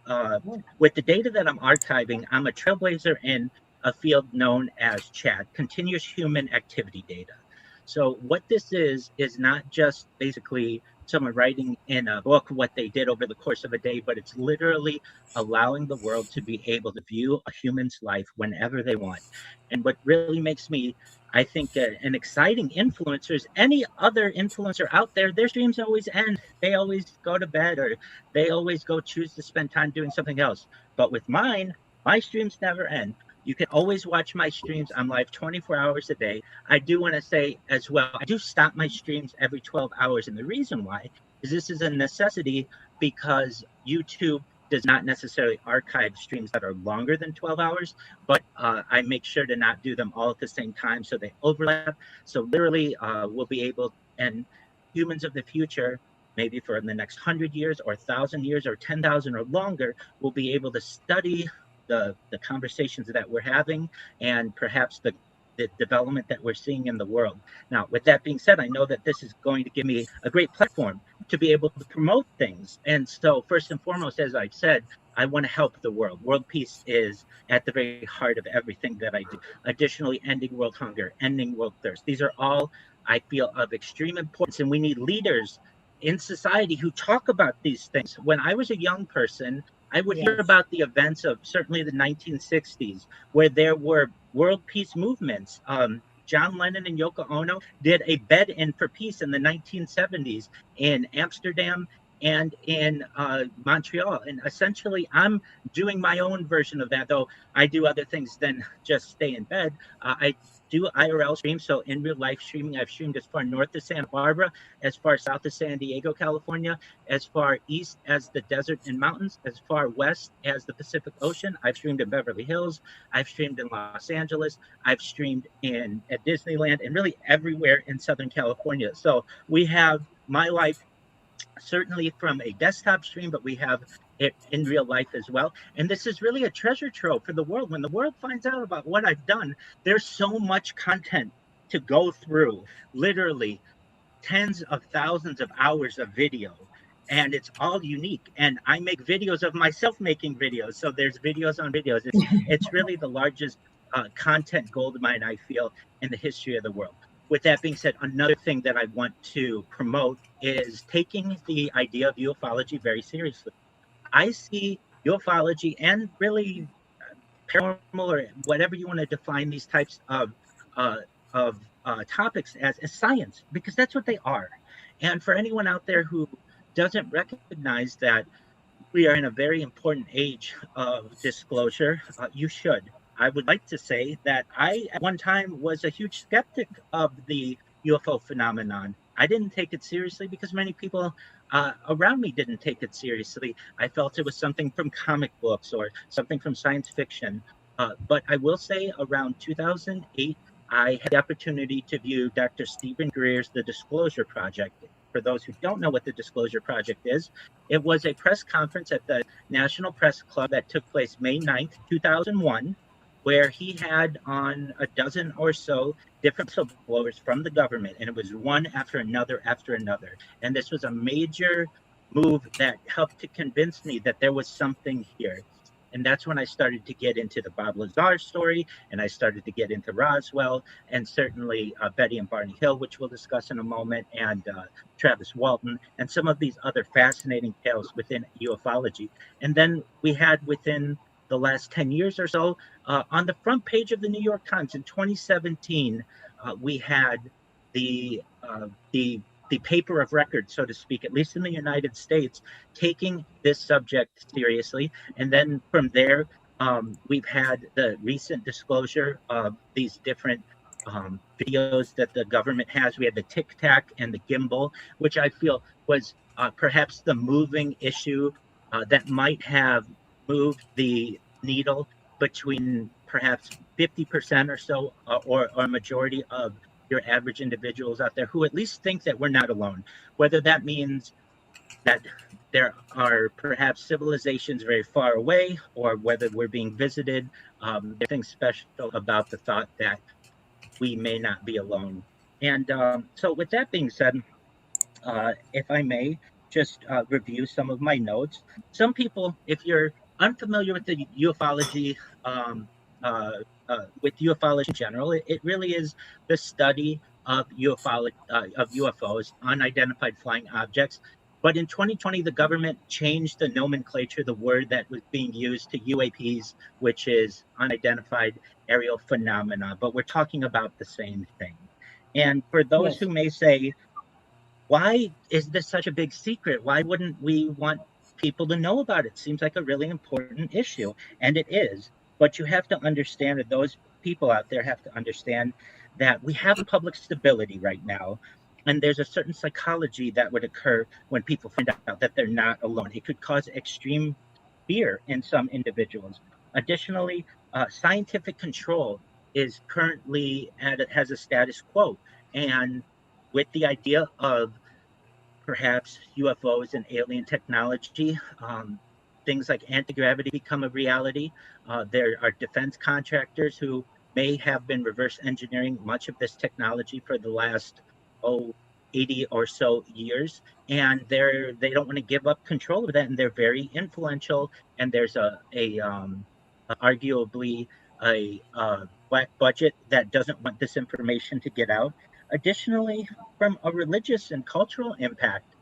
with the data that I'm archiving, I'm a trailblazer in a field known as CHAT, continuous human activity data. So what this is not just basically someone writing in a book what they did over the course of a day, but it's literally allowing the world to be able to view a human's life whenever they want. And what really makes me, I think, an exciting influencer is any other influencer out there, their streams always end. They always go to bed, or they always go choose to spend time doing something else. But with mine, my streams never end. You can always watch my streams. I'm live 24 hours a day. I do want to say as well, I do stop my streams every 12 hours. And the reason why is this is a necessity because YouTube does not necessarily archive streams that are longer than 12 hours, but I make sure to not do them all at the same time so they overlap. So literally we'll be able, and humans of the future, maybe for the next 100 years or 1,000 years or 10,000 or longer, will be able to study the conversations that we're having and perhaps the development that we're seeing in the world. Now, with that being said, I know that this is going to give me a great platform to be able to promote things. And so, first and foremost, as I've said, I want to help the world. World peace is at the very heart of everything that I do. Additionally, ending world hunger, ending world thirst. These are all, I feel, of extreme importance. And we need leaders in society who talk about these things. When I was a young person, I would hear Yes. about the events of certainly the 1960s, where there were world peace movements. John Lennon and Yoko Ono did a bed-in for peace in the 1970s in Amsterdam and in Montreal. And essentially, I'm doing my own version of that, though I do other things than just stay in bed. I do IRL streams, so in real life streaming. I've streamed as far north as Santa Barbara, as far south as San Diego, California, as far east as the desert and mountains, as far west as the Pacific Ocean. I've streamed in Beverly Hills. I've streamed in Los Angeles. I've streamed at Disneyland and really everywhere in Southern California. So we have my life certainly from a desktop stream, but we have it in real life as well. And this is really a treasure trove for the world. When the world finds out about what I've done, there's so much content to go through, literally tens of thousands of hours of video. And it's all unique. And I make videos of myself making videos. So there's videos on videos. It's really the largest content gold mine, I feel, in the history of the world. With that being said, another thing that I want to promote is taking the idea of ufology very seriously. I see ufology and really paranormal, or whatever you want to define these types of topics as science, because that's what they are. And for anyone out there who doesn't recognize that we are in a very important age of disclosure, you should. I would like to say that I, at one time, was a huge skeptic of the UFO phenomenon. I didn't take it seriously because many people around me didn't take it seriously. I felt it was something from comic books or something from science fiction. But I will say around 2008, I had the opportunity to view Dr. Stephen Greer's The Disclosure Project. For those who don't know what the Disclosure Project is, it was a press conference at the National Press Club that took place May 9th, 2001, where he had on a dozen or so different whistleblowers from the government, and it was one after another after another. And this was a major move that helped to convince me that there was something here. And that's when I started to get into the Bob Lazar story, and I started to get into Roswell, and certainly Betty and Barney Hill, which we'll discuss in a moment, and Travis Walton, and some of these other fascinating tales within ufology. And then we had within the last 10 years or so, on the front page of the New York Times in 2017, we had the paper of record, so to speak, at least in the United States, taking this subject seriously. And then from there, we've had the recent disclosure of these different videos that the government has. We had the Tic Tac and the gimbal, which I feel was perhaps the moving issue that might have moved the needle between perhaps 50% or so, or a majority of your average individuals out there who at least think that we're not alone. Whether that means that there are perhaps civilizations very far away, or whether we're being visited, there's something special about the thought that we may not be alone. And so with that being said, if I may just review some of my notes. Some people, if you're unfamiliar with the ufology, with ufology in general, it really is the study of UFOs, unidentified flying objects. But in 2020, the government changed the nomenclature, the word that was being used, to UAPs, which is unidentified aerial phenomena. But we're talking about the same thing. And for those who may say, why is this such a big secret? Why wouldn't we want people to know about it? Seems like a really important issue, and it is. But you have to understand that those people out there have to understand that we have public stability right now. And there's a certain psychology that would occur when people find out that they're not alone. It could cause extreme fear in some individuals. Additionally, scientific control is currently has a status quo. And with the idea of perhaps UFOs and alien technology. Things like anti-gravity become a reality. There are defense contractors who may have been reverse engineering much of this technology for the last, 80 or so years. And they don't want to give up control of that. And they're very influential. And there's arguably a black budget that doesn't want this information to get out. Additionally, from a religious and cultural impact,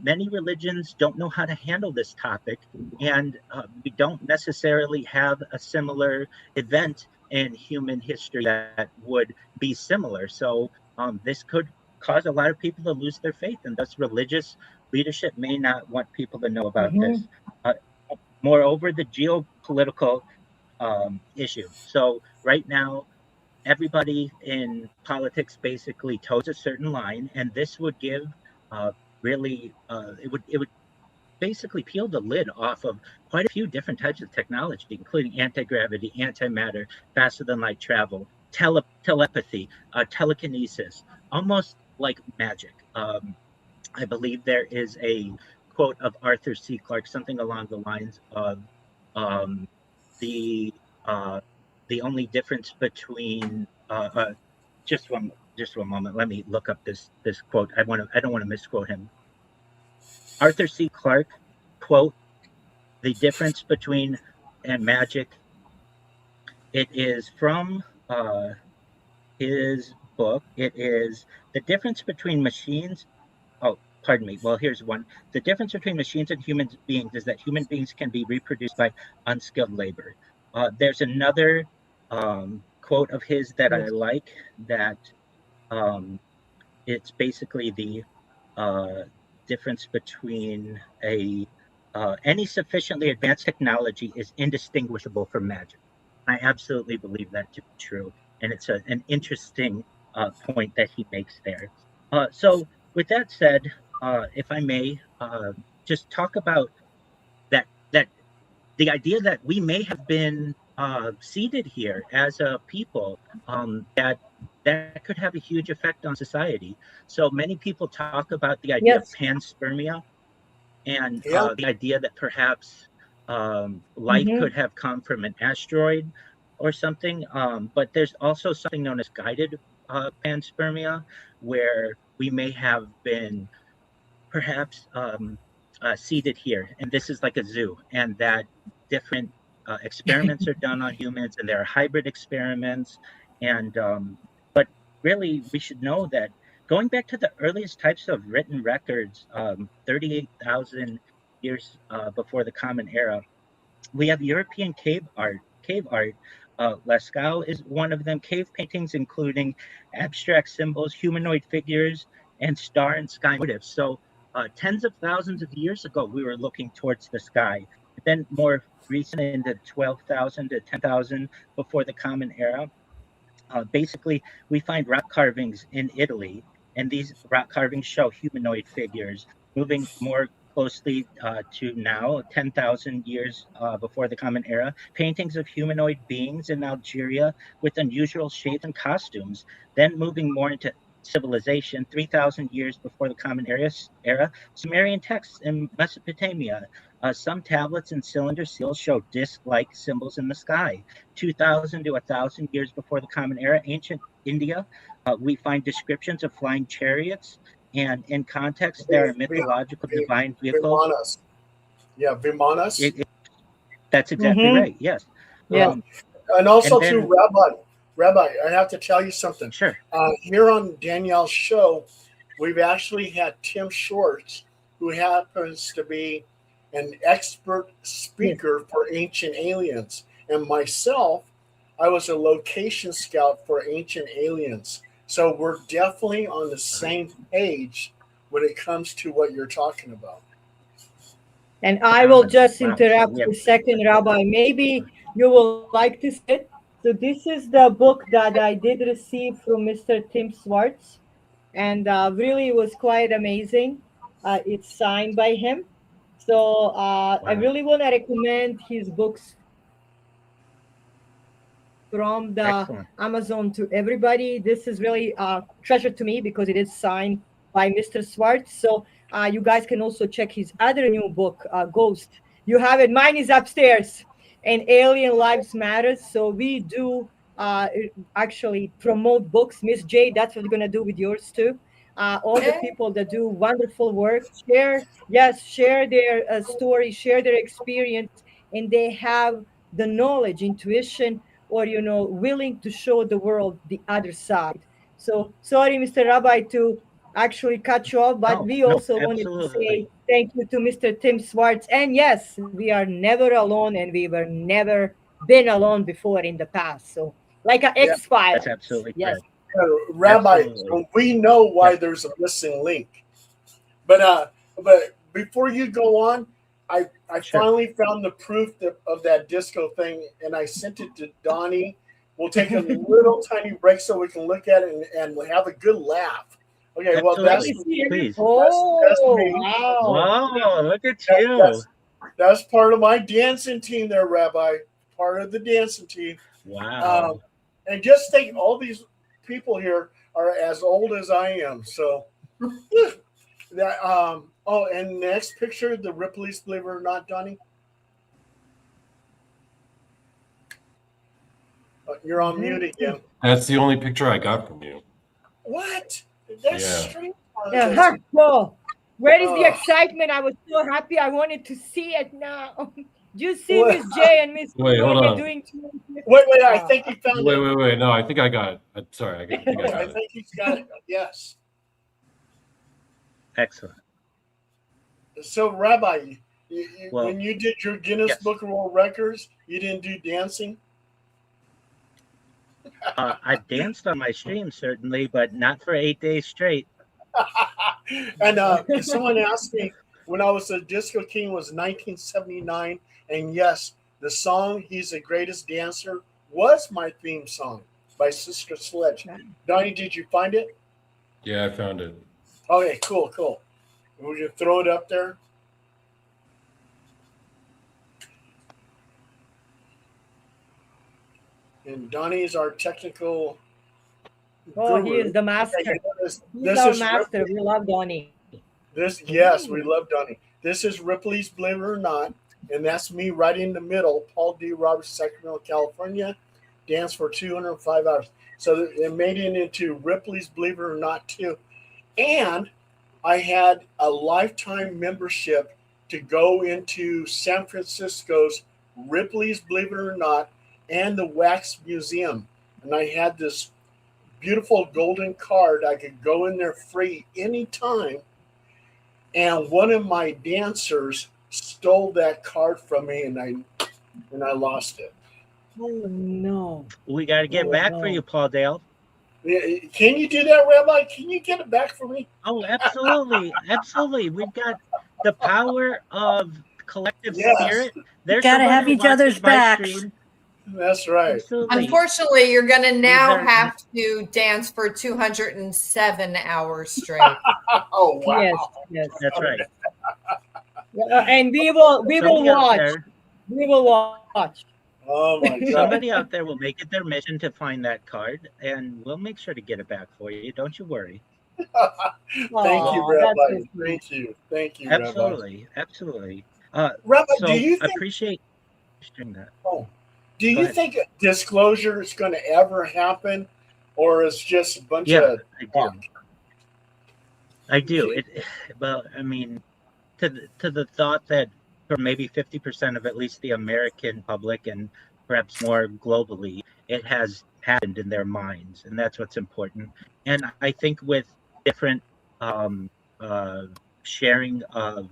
many religions don't know how to handle this topic, and we don't necessarily have a similar event in human history that would be similar. So, this could cause a lot of people to lose their faith, and thus religious leadership may not want people to know about Mhm. this. Uh, Moreover, the geopolitical issue. So, right now, everybody in politics basically toes a certain line, and this would give really it would basically peel the lid off of quite a few different types of technology, including anti-gravity, antimatter, faster than light travel, telepathy, telekinesis, almost like magic. I believe there is a quote of Arthur C. Clarke, something along the lines of um, the uh, the only difference between just one moment. Let me look up this quote. I don't want to misquote him. Arthur C. Clarke quote: "The difference between and magic. It is from his book. It is the difference between machines. Oh, pardon me. Well, here's one. The difference between machines and human beings is that human beings can be reproduced by unskilled labor." There's another quote of his that I Yes. like that it's basically the uh, difference between a any sufficiently advanced technology is indistinguishable from magic. I absolutely believe that to be true, and it's an interesting point that he makes there. So, with that said, if I may, just talk about that the idea that we may have been seeded here as a people, that could have a huge effect on society. So many people talk about the idea of Yes. panspermia and Yeah. the idea that perhaps life Hmm. could have come from an asteroid or something. But there's also something known as guided panspermia, where we may have been perhaps seeded here, and this is like a zoo, and that different experiments are done on humans, and there are hybrid experiments, and but really, we should know that going back to the earliest types of written records, 38,000 years before the Common Era, we have European cave art. Cave art. Lascaux is one of them. Cave paintings, including abstract symbols, humanoid figures, and star and sky motifs. So, tens of thousands of years ago, we were looking towards the sky. Then, more recent, in the 12,000 to 10,000 before the Common Era, basically, we find rock carvings in Italy, and these rock carvings show humanoid figures moving more closely to now, 10,000 years before the Common Era. Paintings of humanoid beings in Algeria with unusual shapes and costumes. Then moving more into civilization, 3,000 years before the Common Era, Sumerian texts in Mesopotamia. Some tablets and cylinder seals show disc-like symbols in the sky. 2,000 to 1,000 years before the Common Era, ancient India, we find descriptions of flying chariots, and in context, there are mythological divine vehicles. Vimanas. Yeah, Vimanas. It, that's exactly Hmm. right. Yes. Yes. Um, And and also to then, Rabbi, I have to tell you something. sure. Here on Danielle's show, we've actually had Tim Shorts, who happens to be an expert Yes. speaker for ancient aliens, and myself, I was a location scout for ancient aliens. So we're definitely on the same page when it comes to what you're talking about. And I will Phenomenal. just Wow. So interrupt we have, for a second, Rabbi. Maybe You will like to see it. So this is the book that I did receive from Mr. Tim Swartz, and really it was quite amazing. It's signed by him. So I Wow. really want to recommend his books from the Excellent. Amazon to everybody. This is really a treasure to me because it is signed by Mr. Swartz. So you guys can also check his other new book, Ghost. You have it. Mine is upstairs, and Alien Lives Matters. So we do uh, actually promote books. Miss J, that's what you're gonna do with yours too. All the Yeah. people that do wonderful work share, yes, share their story, share their experience, and they have the knowledge, intuition, or willing to show the world the other side. So sorry, Mr. Rabbi, to actually cut you off, but No, we no, also wanted to absolutely. say thank you to Mr. Tim Swartz. And yes, we are never alone, and we were never been alone before in the past. So like a Yeah, X That's Files. absolutely Yes. correct. Rabbi, Absolutely. we know why Yes, there's a missing link. But before you go on, I sure. finally found the proof of that disco thing, and I sent it to Donnie. We'll take a little tiny break so we can look at it and have a good laugh. Okay, well Let Absolutely. me see it. Please. that's Oh, me. wow. Wow, look at That, you. that's that's part of my dancing team there, Rabbi. Part of the dancing team. Um, Wow. and just think, all these people here are as old as I am. So that oh, and next picture, the Ripley's, believe it or not, Donnie. You're on mute Mhm. again. That's the only picture I got from you. What? That's Yeah. strange. Yeah, huh, well, where is the Uh, excitement? I was so happy. I wanted to see it now. Do you see wait, Miss J and Miss Wait, Q hold when they're on. doing two? wait. I Uh, think he found Wait, it. wait, wait. No, I think I got it. Sorry, I think I I got it. think he's got it. Yes. Excellent. So, Rabbi, Well, when you did your Guinness yes. Book of World Records, you didn't do dancing. I've danced on my stream certainly, but not for 8 days straight. And someone asked me when I was a disco king was 1979, and yes, the song "He's the Greatest Dancer" was my theme song by Sister Sledge. Donnie, did you find it? Yeah, I found it. Okay, cool. Would you throw it up there? And Donnie is our technical oh, he guru. is the Okay, master. this, He's this our is master. We love Donnie. This, yes, we love Donnie. This is Ripley's Believe It or Not, and that's me right in the middle. Paul D. Roberts, Sacramento, California. Dance for 205 hours. So it made it into Ripley's Believe It or Not too. And I had a lifetime membership to go into San Francisco's Ripley's Believe It or Not and the Wax Museum. And I had this beautiful golden card. I could go in there free anytime, and one of my dancers stole that card from me, and I lost it. Oh no! We got to get Oh back for you, no! Paul Dale. Can you do that, Rabbi? Can you get it back for me? Oh, absolutely. Absolutely. We've got the power of collective Yes, spirit. There's Gotta someone have who each other's watches my backs. stream. that's right. Absolutely. Unfortunately, you're going to These now are have to dance for 207 hours straight. Oh Yes, wow! yes. that's right. And we will Somebody out watch. there, We will watch. Oh my God! somebody out there will make it their mission to find that card, and we'll make sure to get it back for you. Don't you worry. Thank Well, you, Oh, that's so Rabbi. sweet. Thank you, Rabbi. absolutely. Absolutely. Rabbi, do So you I think? appreciate you sharing that. Oh, do Go you ahead. think disclosure is going to ever happen, or is just a bunch Yeah, of I talk? do. I do. Well, I mean, to the thought that for maybe 50% of at least the American public and perhaps more globally, it has happened in their minds, and that's what's important. And I think with different um, uh, sharing of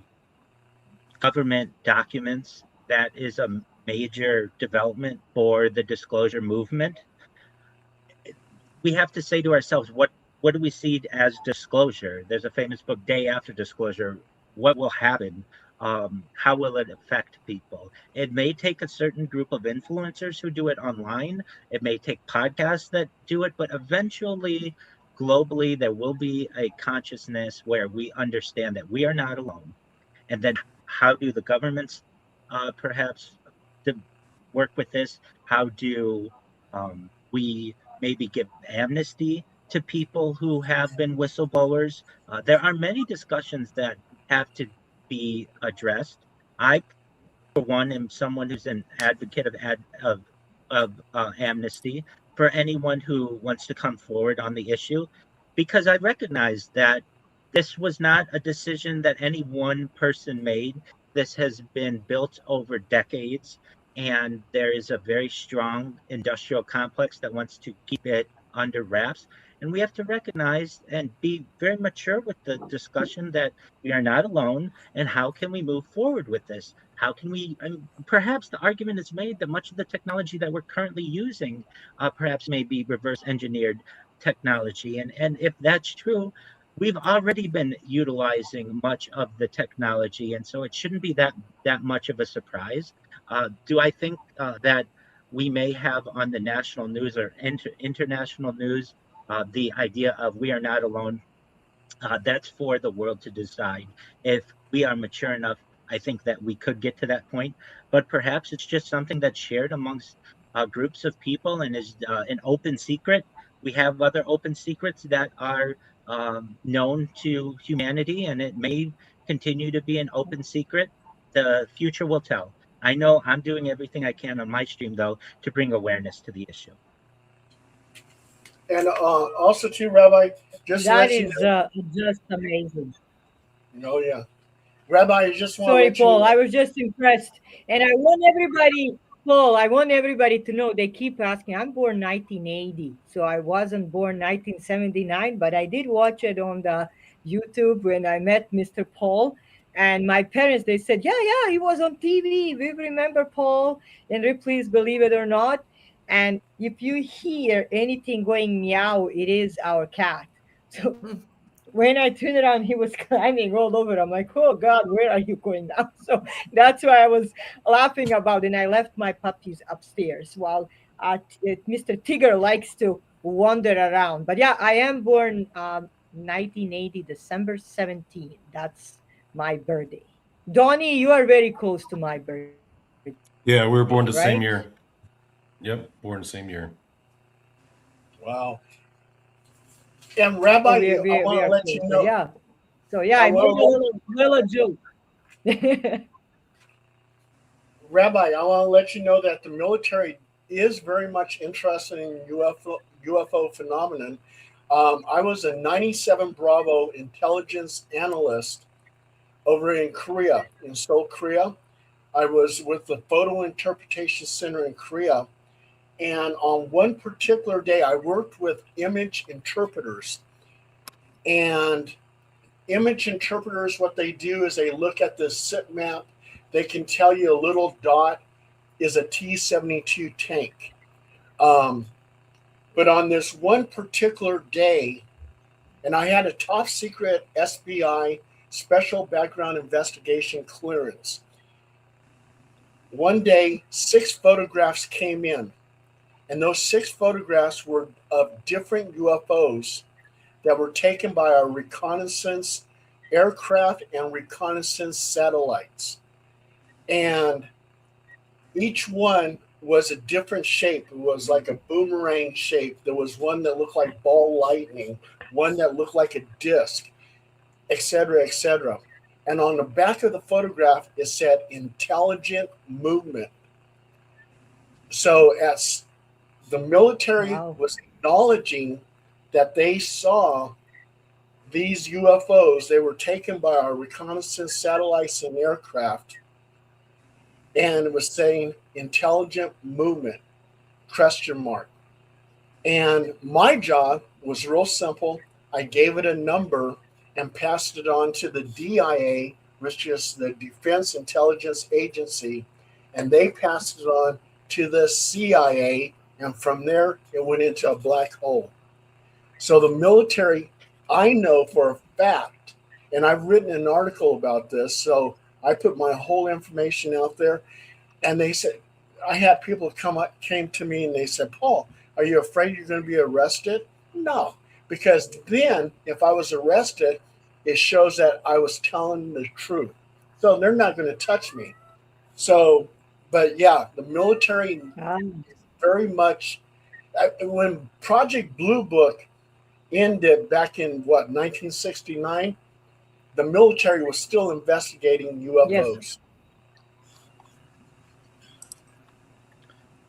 government documents, that is a major development for the disclosure movement. We have to say to ourselves, what do we see as disclosure? There's a famous book, Day After Disclosure. What will happen? how will it affect people? It may take a certain group of influencers who do it online. It may take podcasts that do it, but eventually, globally, there will be a consciousness where we understand that we are not alone. And then how do the governments perhaps work with this? How do we maybe give amnesty to people who have been whistleblowers? There are many discussions that have to be addressed. I, for one, am someone who's an advocate of amnesty for anyone who wants to come forward on the issue, because I recognize that this was not a decision that any one person made. This has been built over decades, and there is a very strong industrial complex that wants to keep it under wraps. And we have to recognize and be very mature with the discussion that we are not alone. And how can we move forward with this? How can we, and perhaps the argument is made that much of the technology that we're currently using perhaps may be reverse engineered technology. And if that's true, we've already been utilizing much of the technology. And so it shouldn't be that much of a surprise. Do I think that we may have on the national news or international news the idea of we are not alone? That's for the world to decide. If we are mature enough, I think that we could get to that point. But perhaps it's just something that's shared amongst groups of people and is an open secret. We have other open secrets that are known to humanity, and it may continue to be an open secret. The future will tell. I know I'm doing everything I can on my stream, though, to bring awareness to the issue. And also, too, Rabbi, just to That let you is know, just amazing. oh yeah, Rabbi, I just want to Sorry, let you Paul. know. I was just impressed, and I want everybody, Paul. I want everybody to know. They keep asking. I'm born 1980, so I wasn't born 1979, but I did watch it on the YouTube when I met Mr. Paul. And my parents, they said, "Yeah, yeah, he was on TV. We remember Paul." And please believe it or not. And if you hear anything going meow, it is our cat. So when I turned around, he was climbing all over. I'm like, oh God, where are you going now? So that's why I was laughing about it. And I left my puppies upstairs while Mr. Tigger likes to wander around. But yeah, I am born 1980, December 17th. That's my birthday. Donnie, you are very close to my birthday, Yeah, we were born the right? same year. Yep, born the same year. Wow. And So Rabbi, we, I we, want we to are let close. you But know. yeah. So yeah, I I made a want little joke. Rabbi, I want to let you know that the military is very much interested in UFO phenomenon. I was a 97 Bravo intelligence analyst over in Korea, in Seoul, Korea. I was with the Photo Interpretation Center in Korea. And on one particular day, I worked with image interpreters. And image interpreters, what they do is they look at the SIP map. They can tell you a little dot is a T-72 tank. But on this one particular day, and I had a top secret SBI special background investigation clearance. One day, 6 photographs came in, and those 6 photographs were of different UFOs that were taken by our reconnaissance aircraft and reconnaissance satellites. And each one was a different shape. It was like a boomerang shape. There was one that looked like ball lightning, one that looked like a disc, etc., etc. And on the back of the photograph, it said intelligent movement. So as the military Wow. was acknowledging that they saw these UFOs, they were taken by our reconnaissance satellites and aircraft, and it was saying intelligent movement, question mark. And my job was real simple. I gave it a number and passed it on to the DIA, which is the Defense Intelligence Agency, and they passed it on to the CIA, and from there it went into a black hole. So the military, I know for a fact, and I've written an article about this, so I put my whole information out there, and they said, I had people came to me and they said, Paul, are you afraid you're going to be arrested? No, because then if I was arrested, it shows that I was telling the truth. So they're not going to touch me. So, but yeah, the military Ah, very much. When Project Blue Book ended back in what 1969, the military was still investigating yes. UFOs.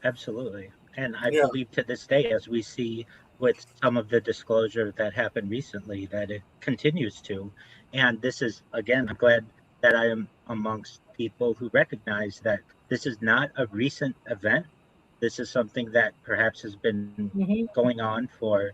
Absolutely. And I Yeah. believe to this day, as we see with some of the disclosure that happened recently, that it continues to. And this is, again, I'm glad that I am amongst people who recognize that this is not a recent event. This is something that perhaps has been Hmm. going on for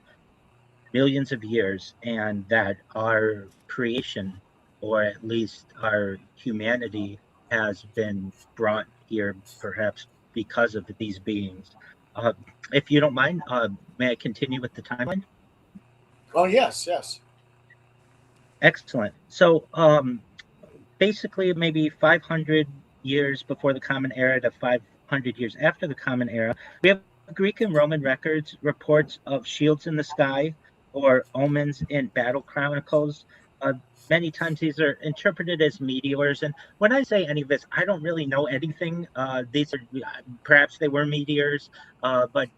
millions of years, and that our creation, or at least our humanity, has been brought here perhaps because of these beings. Uh, if you don't mind, may I continue with the timeline? Oh yes, yes. Excellent. So, basically, maybe 500 years before the Common Era to 500 years after the Common Era, we have Greek and Roman records, reports of shields in the sky or omens in battle chronicles. Uh, Many times these are interpreted as meteors. And when I say any of this, I don't really know anything. These are perhaps they were meteors, but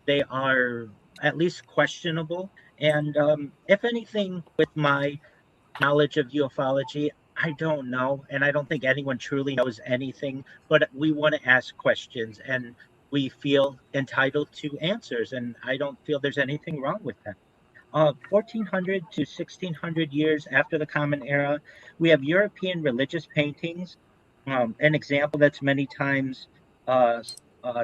they are at least questionable. And if anything, with my knowledge of ufology, I don't know, and I don't think anyone truly knows anything, but we want to ask questions and we feel entitled to answers, and I don't feel there's anything wrong with that. 1400 to 1600 years after the Common Era, we have European religious paintings. An example that's many times uh,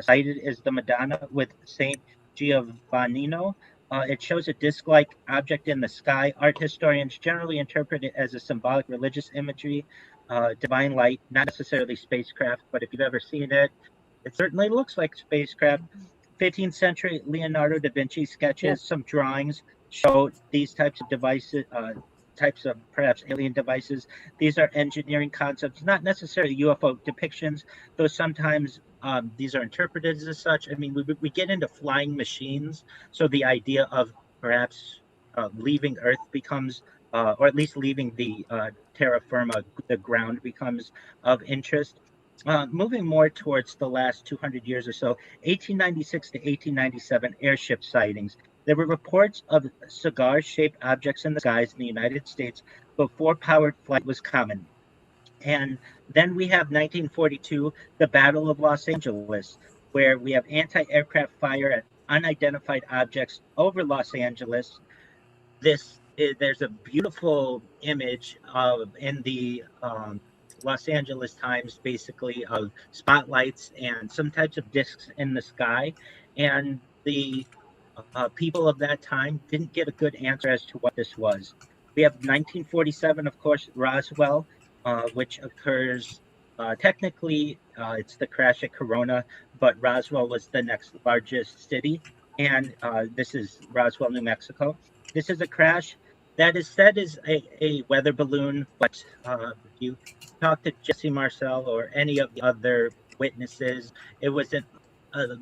cited is the Madonna with Saint Giovannino. It shows a disc-like object in the sky. Art historians generally interpret it as a symbolic religious imagery, divine light, not necessarily spacecraft, but if you've ever seen it, it certainly looks like spacecraft. 15th century Leonardo da Vinci Yes. sketches, some drawings show these types of devices, types of perhaps alien devices. These are engineering concepts, not necessarily UFO depictions, though sometimes these are interpreted as such. I mean, we get into flying machines, so the idea of perhaps leaving Earth becomes, or at least leaving the terra firma, the ground, becomes of interest. Moving more towards the last 200 years or so, 1896 to 1897 airship sightings. There were reports of cigar-shaped objects in the skies in the United States before powered flight was common. And then we have 1942, the Battle of Los Angeles, where we have anti-aircraft fire at unidentified objects over Los Angeles. There's a beautiful image of in the Los Angeles Times, basically, of spotlights and some types of discs in the sky, and the people of that time didn't get a good answer as to what this was. We have 1947, of course, Roswell, which occurs technically, it's the crash at Corona, but Roswell was the next largest city, and this is Roswell, New Mexico. This is a crash that is said is a weather balloon, but if you talk to Jesse Marcel or any of the other witnesses, it was a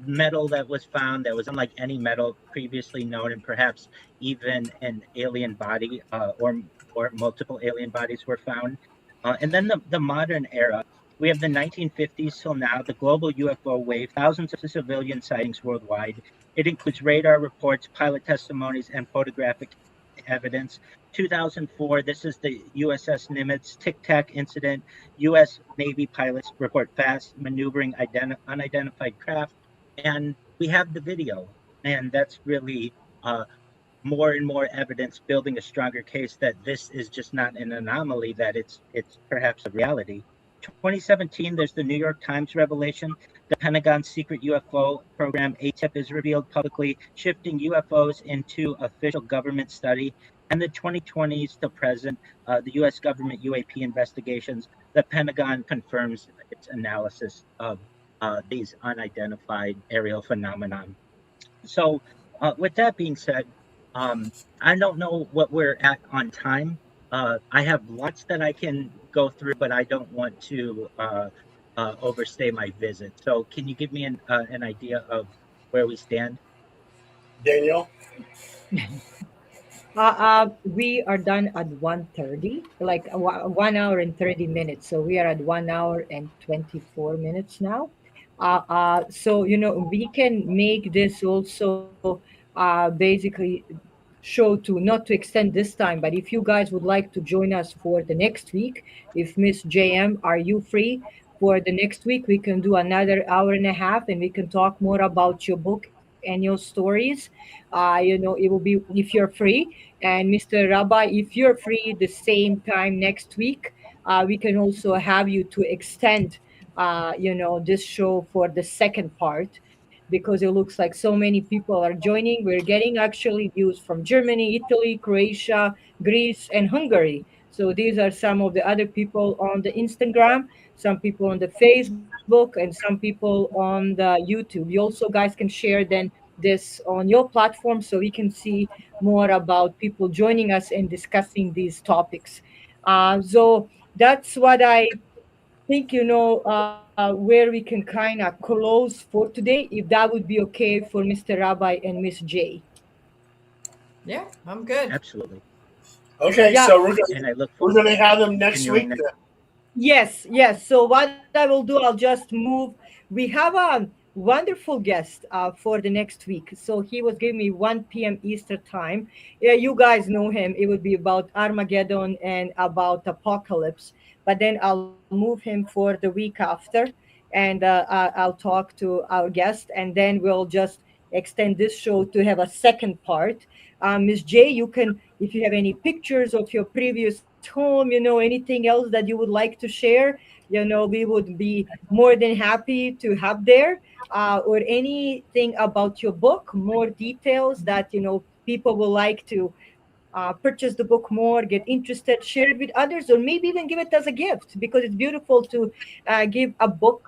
metal that was found that was unlike any metal previously known, and perhaps even an alien body, or multiple alien bodies were found. And then the modern era, we have the 1950s till now, the global UFO wave, thousands of civilian sightings worldwide. It includes radar reports, pilot testimonies, and photographic evidence. 2004, this is the USS Nimitz Tic Tac incident. U.S. Navy pilots report fast maneuvering unidentified craft, and we have the video, and that's really more and more evidence building a stronger case that this is just not an anomaly, that it's perhaps a reality. 2017, there's the New York Times revelation. The Pentagon's secret UFO program, ATIP, is revealed publicly, shifting UFOs into official government study. And the 2020s to present, the U.S. government UAP investigations, the Pentagon confirms its analysis of these unidentified aerial phenomenon. So, with that being said, I don't know what we're at on time. I have lots that I can go through, but I don't want to overstay my visit. So can you give me an idea of where we stand? Danielle. We are done at 1:30, like 1 hour and 30 minutes. So we are at 1 hour and 24 minutes now. So, we can make this also basically show to not to extend this time, but if you guys would like to join us for the next week, if Miss JM, are you free for the next week? We can do another hour and a half and we can talk more about your book and your stories. It will be if you're free. And Mr. Rabbi, if you're free the same time next week, we can also have you to extend, this show for the second part because it looks like so many people are joining. We're getting actually views from Germany, Italy, Croatia, Greece, and Hungary. So these are some of the other people on the Instagram, some people on the Facebook, and some people on the YouTube. You also guys can share then this on your platform so we can see more about people joining us and discussing these topics. So that's what I think, where we can kind of close for today, if that would be okay for Mr. Rabbi and Miss J. Yeah, I'm good. Absolutely. Okay, Yeah. so And I look we're forward gonna to have them next week. continuing that. Yes, yes. So what I will do, I'll just move. We have a wonderful guest for the next week. So he was giving me 1 p.m. Eastern time. Yeah, you guys know him. It would be about Armageddon and about apocalypse. But then I'll move him for the week after, and I'll talk to our guest, and then we'll just extend this show to have a second part. Miss J, you can, if you have any pictures of your previous home, anything else that you would like to share, we would be more than happy to have there. Or anything about your book, more details that, people will like to purchase the book more, get interested, share it with others, or maybe even give it as a gift because it's beautiful to give a book.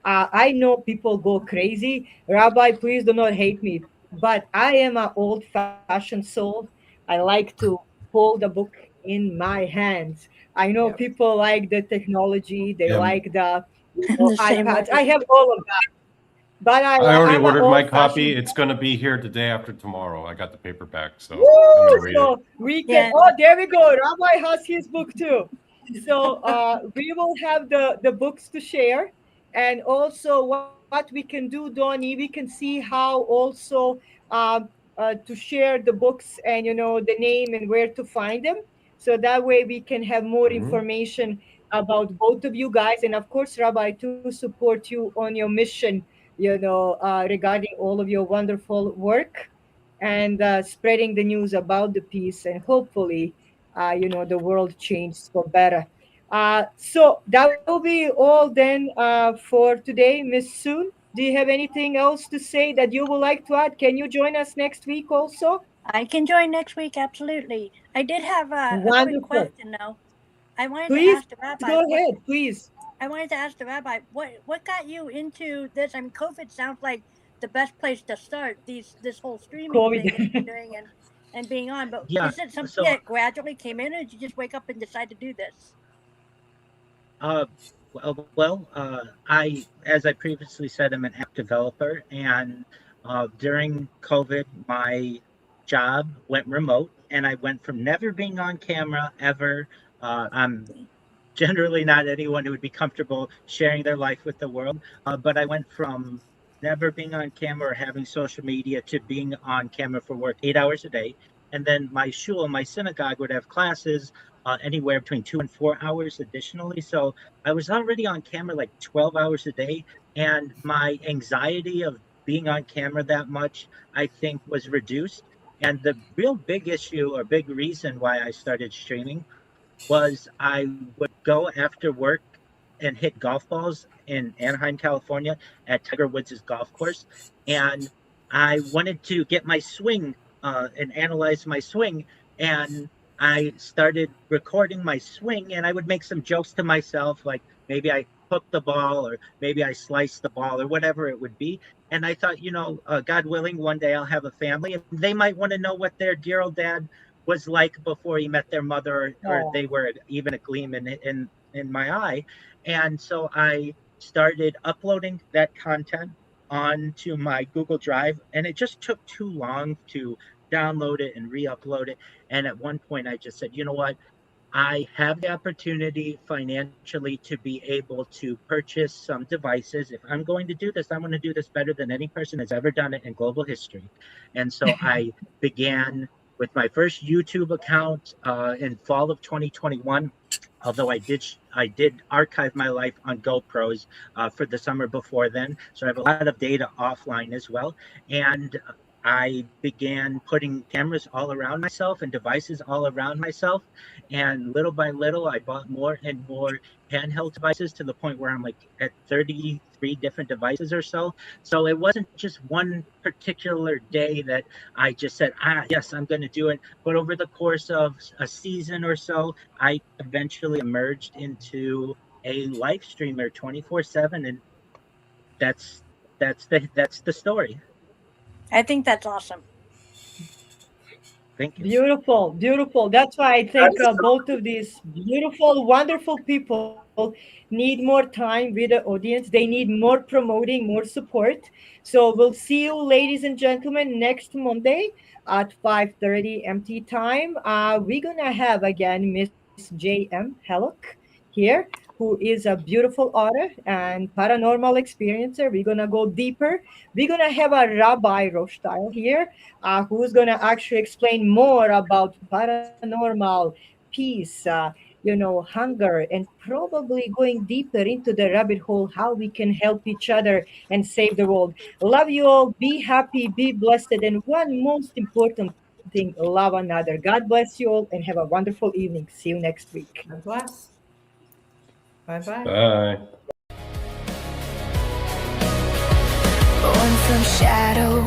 I know people go crazy. Rabbi, please do not hate me, but I am an old fashioned soul. I like to hold a book in my hands. I know Yep. people like the technology, they Yeah, like the The same iPads. I way. have all of that, but I already I'm an ordered my old copy. fashioned. It's going to be here the day after tomorrow. I got the paperback, so I'm going Woo! to read it. So we can. Yeah. Oh, there we go. Rabbi has his book too. So we will have the books to share, and also what we can do, Donnie. We can see how also to share the books and the name and where to find them. So that way we can have more Mhm. information about both of you guys, and of course, Rabbi, to support you on your mission. Regarding all of your wonderful work and spreading the news about the peace, and hopefully the world changes for better. So that will be all then for today. Miss Soon, do you have anything else to say that you would like to add? Can you join us next week also? I can join next week, absolutely. I did have a quick Wonderful. question though. I wanted to Please ask the go rabbi ahead, what please. I wanted to ask the rabbi what got you into this? I mean, COVID sounds like the best place to start this whole streaming COVID. thing that you're doing and being on. But Yeah. is it something So that gradually came in, or did you just wake up and decide to do this? Uh, I, as I previously said, I'm an app developer, and during COVID, my job went remote, and I went from never being on camera ever. I'm generally not anyone who would be comfortable sharing their life with the world, but I went from never being on camera or having social media to being on camera for work 8 hours a day. And then my shul, my synagogue, would have classes anywhere between 2 and 4 hours additionally. So I was already on camera like 12 hours a day. And my anxiety of being on camera that much, I think, was reduced. And the real big issue or big reason why I started streaming was I would go after work and hit golf balls in Anaheim, California at Tiger Woods' golf course. And I wanted to get my swing and analyze my swing. And I started recording my swing, and I would make some jokes to myself, like maybe I hooked the ball or maybe I sliced the ball or whatever it would be. And I thought, God willing, one day I'll have a family and they might want to know what their dear old dad was like before he met their mother, or Oh, they were even a gleam in in my eye. And so I started uploading that content onto my Google Drive, and it just took too long to download it and re-upload it. And at one point, I just said, you know what? I have the opportunity financially to be able to purchase some devices. If I'm going to do this, I'm going to do this better than any person has ever done it in global history. And so I began with my first YouTube account in fall of 2021. Although I did archive my life on GoPros for the summer before then, so I have a lot of data offline as well. And I began putting cameras all around myself and devices all around myself. And little by little, I bought more and more handheld devices to the point where I'm like at 33 different devices or so. So it wasn't just one particular day that I just said, yes, I'm going to do it. But over the course of a season or so, I eventually emerged into a live streamer 24/7, and that's that's the story. I think that's awesome. Thank you. Beautiful, beautiful. That's why I think both of these beautiful, wonderful people need more time with the audience. They need more promoting, more support. So we'll see you, ladies and gentlemen, next Monday at 5:30 MT time. We're gonna have again Miss JM Heluk here, who is a beautiful author and paranormal experiencer. We're gonna go deeper. We're gonna have a Rabbi Rothschild here who's going to actually explain more about paranormal peace, hunger, and probably going deeper into the rabbit hole, how we can help each other and save the world. Love you all. Be happy, be blessed. And one most important thing, love another. God bless you all and have a wonderful evening. See you next week. God bless. Bye bye. Bye. Born from shadow,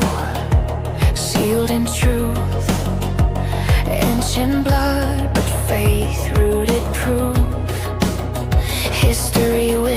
sealed in truth, ancient blood, but faith rooted proof. History will